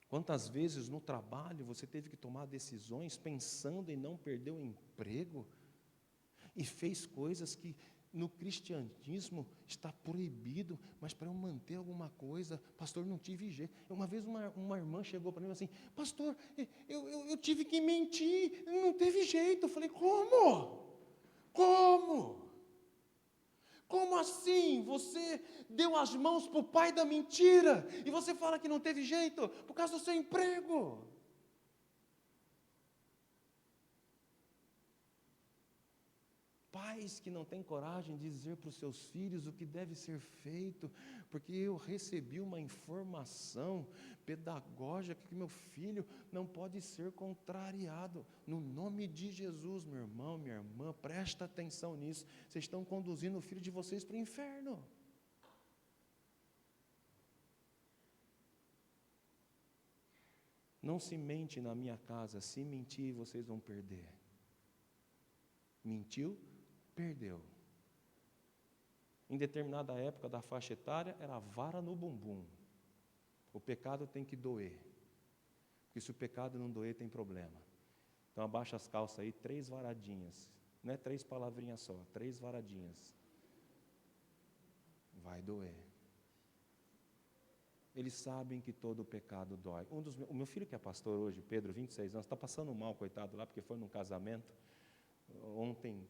D: Quantas vezes no trabalho você teve que tomar decisões pensando em não perder o emprego e fez coisas que no cristianismo está proibido, mas para eu manter alguma coisa, pastor, não tive jeito. Uma vez uma irmã chegou para mim assim: pastor, eu tive que mentir, não teve jeito. Eu falei: como? Como? Como assim? Você deu as mãos para o pai da mentira e você fala que não teve jeito por causa do seu emprego? Pais que não têm coragem de dizer para os seus filhos o que deve ser feito, porque eu recebi uma informação pedagógica que meu filho não pode ser contrariado. No nome de Jesus, meu irmão, minha irmã, presta atenção nisso. Vocês estão conduzindo o filho de vocês para o inferno. Não se mente na minha casa, se mentir vocês vão perder. Mentiu? Perdeu. Em determinada época da faixa etária, era vara no bumbum. O pecado tem que doer. Porque se o pecado não doer, tem problema. Então abaixa as calças aí, 3 varadinhas. Não é 3 palavrinhas só, 3 varadinhas. Vai doer. Eles sabem que todo pecado dói. O meu filho que é pastor hoje, Pedro, 26 anos, está passando mal, coitado, lá, porque foi num casamento. Ontem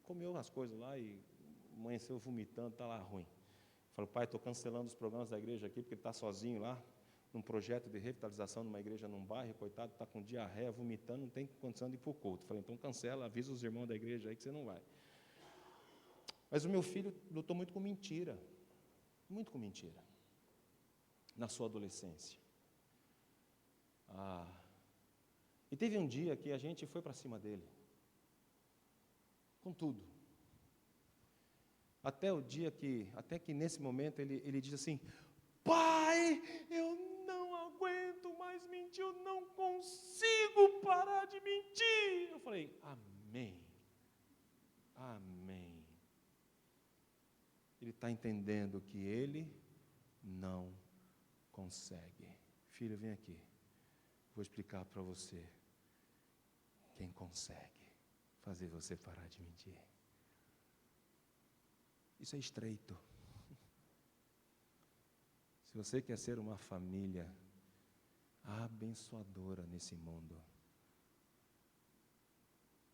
D: comeu as coisas lá e amanheceu vomitando, está lá ruim. Falei: pai, estou cancelando os programas da igreja aqui, porque ele está sozinho lá, num projeto de revitalização numa igreja num bairro, coitado, está com diarreia, vomitando, não tem condição de ir para o culto. Falei: então cancela, avisa os irmãos da igreja aí que você não vai. Mas o meu filho lutou muito com mentira, na sua adolescência. E teve um dia que a gente foi para cima dele, com tudo. Até que nesse momento ele diz assim: pai, eu não aguento mais mentir, eu não consigo parar de mentir. Eu falei: amém, amém. Ele está entendendo que ele não consegue. Filho, vem aqui, vou explicar para você quem consegue fazer você parar de mentir. Isso é estreito. Se você quer ser uma família abençoadora nesse mundo,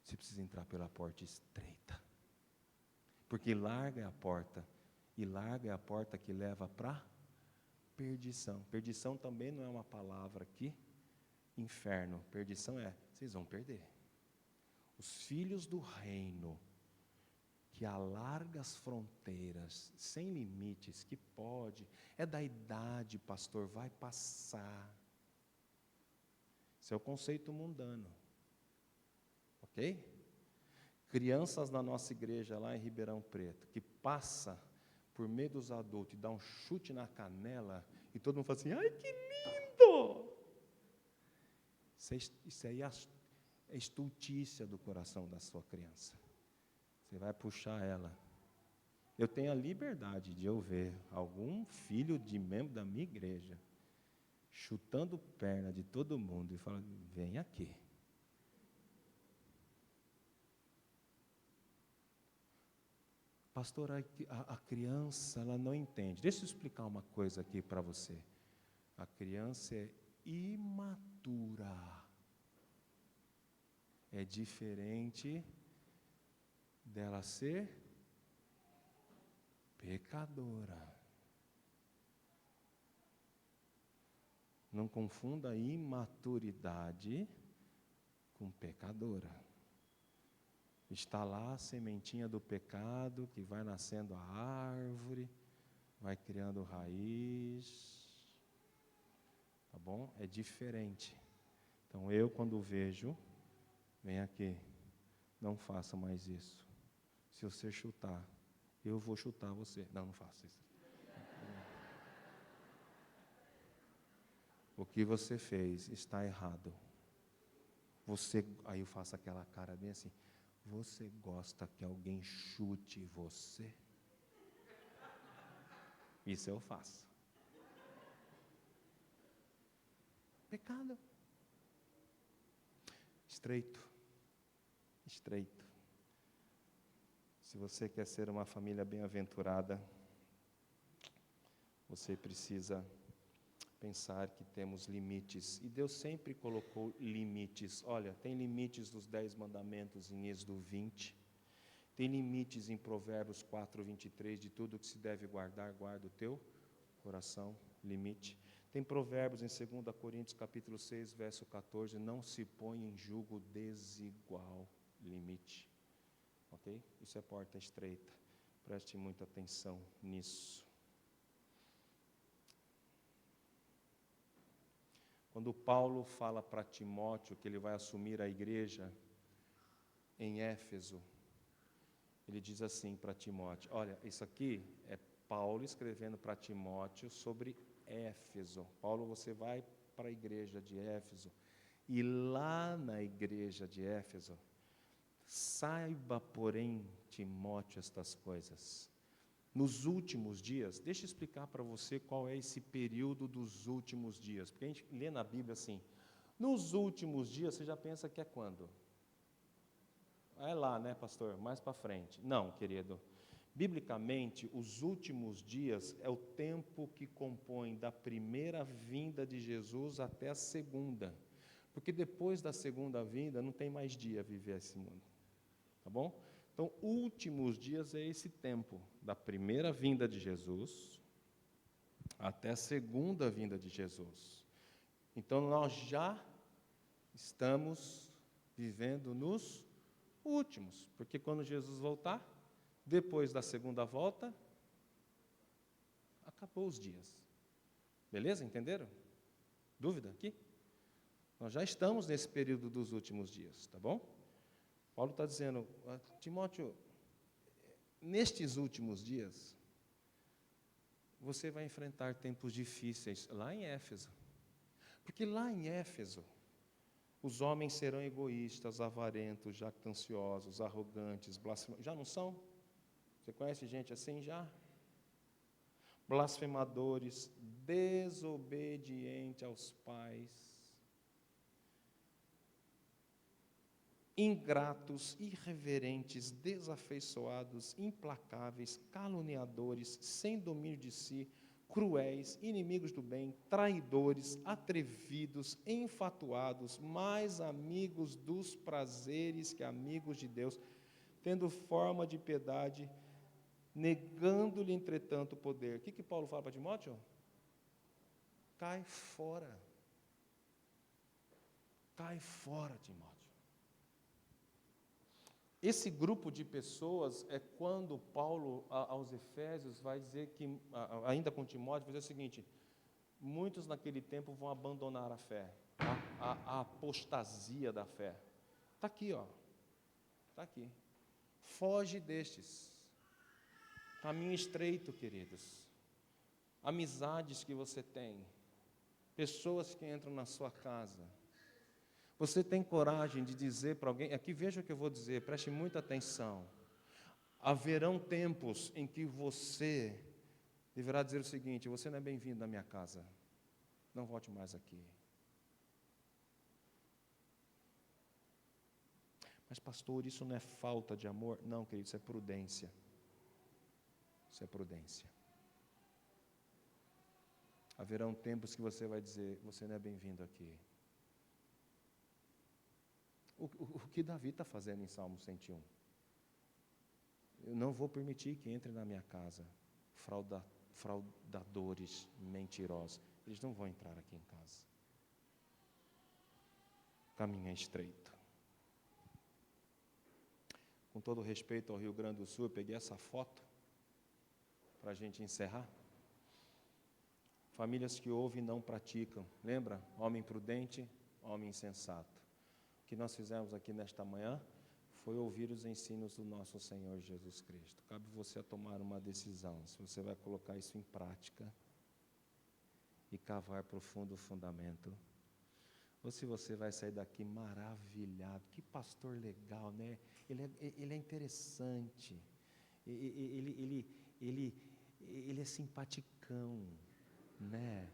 D: você precisa entrar pela porta estreita. Porque larga é a porta, e larga é a porta que leva para perdição. Perdição também não é uma palavra aqui. Inferno, perdição vocês vão perder. Os filhos do reino, que alarga as fronteiras, sem limites, que pode, é da idade, pastor, vai passar. Esse é o conceito mundano. Ok? Crianças na nossa igreja lá em Ribeirão Preto, que passa por meio dos adultos e dá um chute na canela, e todo mundo fala assim: ai, que lindo! Isso aí é estultícia do coração da sua criança. Você vai puxar ela. Eu tenho a liberdade de eu ver algum filho de membro da minha igreja chutando perna de todo mundo e falando: vem aqui. Pastor, a criança, ela não entende. Deixa eu explicar uma coisa aqui para você. A criança é imatura. É diferente dela ser pecadora. Não confunda a imaturidade com pecadora. Está lá a sementinha do pecado que vai nascendo a árvore, vai criando raiz. Tá bom? É diferente. Então eu, quando vejo, vem aqui, não faça mais isso. Se você chutar, eu vou chutar você. Não faça isso. o que você fez está errado. Aí eu faço aquela cara bem assim, você gosta que alguém chute você? Isso eu faço. Pecado. Estreito. Estreito. Se você quer ser uma família bem-aventurada, você precisa pensar que temos limites. E Deus sempre colocou limites. Olha, tem limites dos 10 mandamentos em Êxodo 20. Tem limites em Provérbios 4, 23, de tudo que se deve guardar, guarda o teu coração, limite. Tem Provérbios em 2 Coríntios, capítulo 6, verso 14, não se põe em julgo desigual, limite. Ok? Isso é porta estreita. Preste muita atenção nisso. Quando Paulo fala para Timóteo que ele vai assumir a igreja em Éfeso, ele diz assim para Timóteo, olha, isso aqui é Paulo escrevendo para Timóteo sobre Éfeso. Paulo, você vai para a igreja de Éfeso, e lá na igreja de Éfeso, saiba, porém, Timóteo, estas coisas. Nos últimos dias, deixa eu explicar para você qual é esse período dos últimos dias, porque a gente lê na Bíblia assim, nos últimos dias, você já pensa que é quando? É lá, né, pastor? Mais para frente. Não, querido. Biblicamente, os últimos dias é o tempo que compõe da primeira vinda de Jesus até a segunda. Porque depois da segunda vinda, não tem mais dia a viver esse mundo. Tá bom? Então, últimos dias é esse tempo, da primeira vinda de Jesus até a segunda vinda de Jesus. Então, nós já estamos vivendo nos últimos, porque quando Jesus voltar, depois da segunda volta, acabou os dias. Beleza? Entenderam? Dúvida aqui? Nós já estamos nesse período dos últimos dias, tá bom? Paulo está dizendo, Timóteo, nestes últimos dias, você vai enfrentar tempos difíceis lá em Éfeso. Porque lá em Éfeso, os homens serão egoístas, avarentos, jactanciosos, arrogantes, blasfemadores. Já não são? Você conhece gente assim já? Blasfemadores, desobedientes aos pais, ingratos, irreverentes, desafeiçoados, implacáveis, caluniadores, sem domínio de si, cruéis, inimigos do bem, traidores, atrevidos, enfatuados, mais amigos dos prazeres que amigos de Deus, tendo forma de piedade, negando-lhe, entretanto, o poder. O que Paulo fala para Timóteo? Cai fora. Cai fora, Timóteo. Esse grupo de pessoas é quando Paulo, aos Efésios, vai dizer que, ainda com Timóteo, vai dizer o seguinte, muitos naquele tempo vão abandonar a fé, a apostasia da fé. Está aqui, ó. Está aqui. Foge destes. Caminho estreito, queridos. Amizades que você tem. Pessoas que entram na sua casa. Você tem coragem de dizer para alguém, aqui veja o que eu vou dizer, preste muita atenção. Haverão tempos em que você deverá dizer o seguinte, você não é bem-vindo na minha casa. Não volte mais aqui. Mas pastor, isso não é falta de amor? Não, querido, isso é prudência. Isso é prudência. Haverão tempos que você vai dizer, você não é bem-vindo aqui. O que Davi está fazendo em Salmo 101? Eu não vou permitir que entre na minha casa fraudadores, mentirosos. Eles não vão entrar aqui em casa. Caminho é estreito. Com todo respeito ao Rio Grande do Sul, eu peguei essa foto para a gente encerrar. Famílias que ouvem e não praticam. Lembra? Homem prudente, homem insensato. O que nós fizemos aqui nesta manhã foi ouvir os ensinos do nosso Senhor Jesus Cristo. Cabe você a tomar uma decisão, se você vai colocar isso em prática. e cavar profundo fundamento. Ou se você vai sair daqui maravilhado, que pastor legal, né? Ele é interessante, ele é simpaticão, né?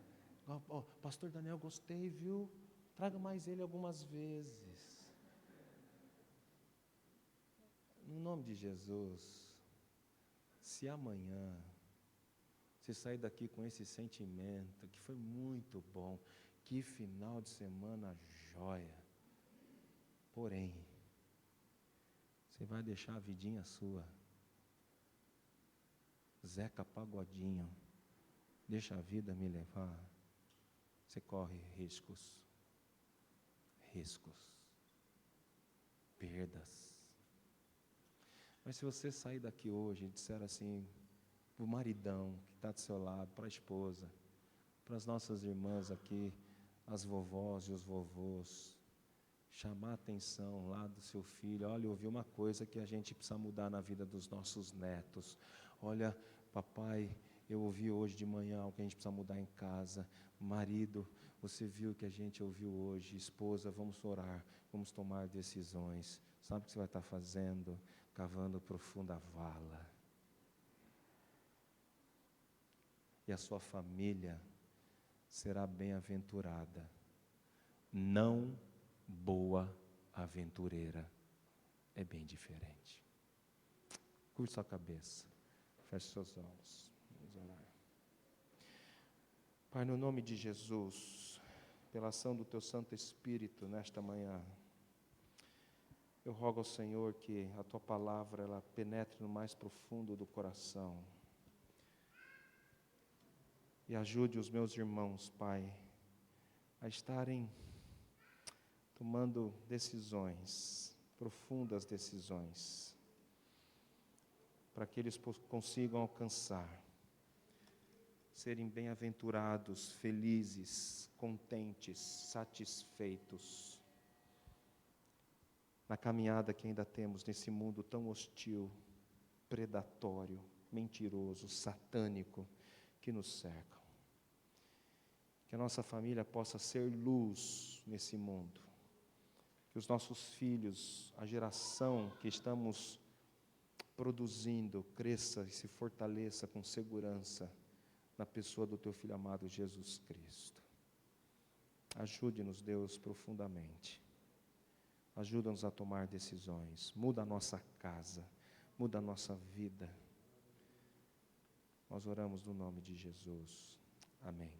D: Ó, pastor Daniel, gostei, viu? Traga mais ele algumas vezes. No nome de Jesus, se amanhã você sair daqui com esse sentimento, que foi muito bom, que final de semana jóia, porém, você vai deixar a vidinha sua, Zeca Pagodinho, deixa a vida me levar, você corre riscos, perdas. Mas se você sair daqui hoje e disser assim, para o maridão que está do seu lado, para a esposa, para as nossas irmãs aqui, as vovós e os vovôs, chamar a atenção lá do seu filho, olha, eu ouvi uma coisa que a gente precisa mudar na vida dos nossos netos, olha, papai, eu ouvi hoje de manhã algo que a gente precisa mudar em casa, marido, você viu o que a gente ouviu hoje, esposa, vamos orar, vamos tomar decisões, sabe o que você vai estar fazendo? Cavando profunda vala, e a sua família será bem-aventurada, não boa aventureira, é bem diferente. Curva sua cabeça, feche seus olhos, vamos orar. Pai, no nome de Jesus, pela ação do Teu Santo Espírito nesta manhã, eu rogo ao Senhor que a Tua palavra ela penetre no mais profundo do coração e ajude os meus irmãos, Pai, a estarem tomando decisões, profundas decisões, para que eles consigam alcançar, serem bem-aventurados, felizes, contentes, satisfeitos, na caminhada que ainda temos nesse mundo tão hostil, predatório, mentiroso, satânico, que nos cercam. Que a nossa família possa ser luz nesse mundo. Que os nossos filhos, a geração que estamos produzindo, cresça e se fortaleça com segurança na pessoa do Teu Filho amado Jesus Cristo. Ajude-nos, Deus, profundamente. Ajuda-nos a tomar decisões. Muda a nossa casa, muda a nossa vida. Nós oramos no nome de Jesus. Amém.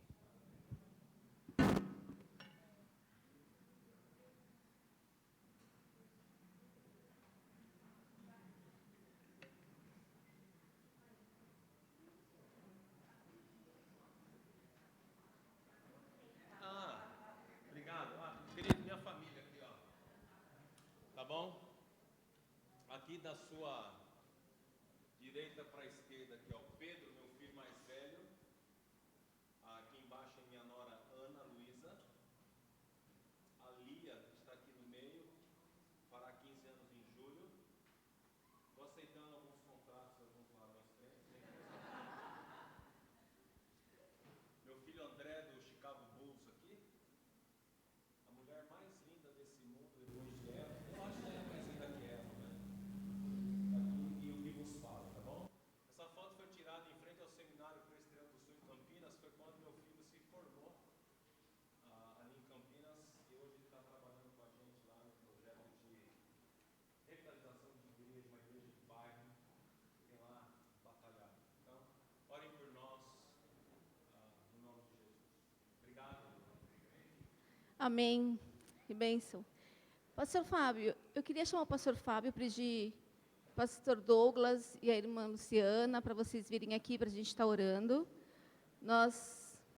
A: Obrigado. Querido, minha família aqui, ó. Tá bom? Aqui da sua direita para a esquerda aqui, ó. Pedro, meu filho mais velho. Aqui embaixo é minha nora Ana Luísa. A Lia está aqui no meio. Fará 15 anos em julho. Estou aceitando alguns contratos, alguns varões crentes. Meu filho André do Chicago Bulls aqui. A mulher mais linda desse mundo depois de Eva. Eu acho que ela é mais linda que Eva, né? Aqui e o que vos fala, tá bom? Essa foto foi tirada em frente ao seminário Presbiteriano do Sul em Campinas. Foi quando meu filho se formou ali em Campinas. E hoje ele está trabalhando com a gente lá no projeto de revitalização de igreja, uma igreja de bairro. Tem lá batalhado. Então, orem por nós, no nome de Jesus. Obrigado.
B: Amém. Que bênção. Pastor Fábio, eu queria chamar o pastor Fábio, pedir o pastor Douglas e a irmã Luciana para vocês virem aqui para a gente estar orando. Nós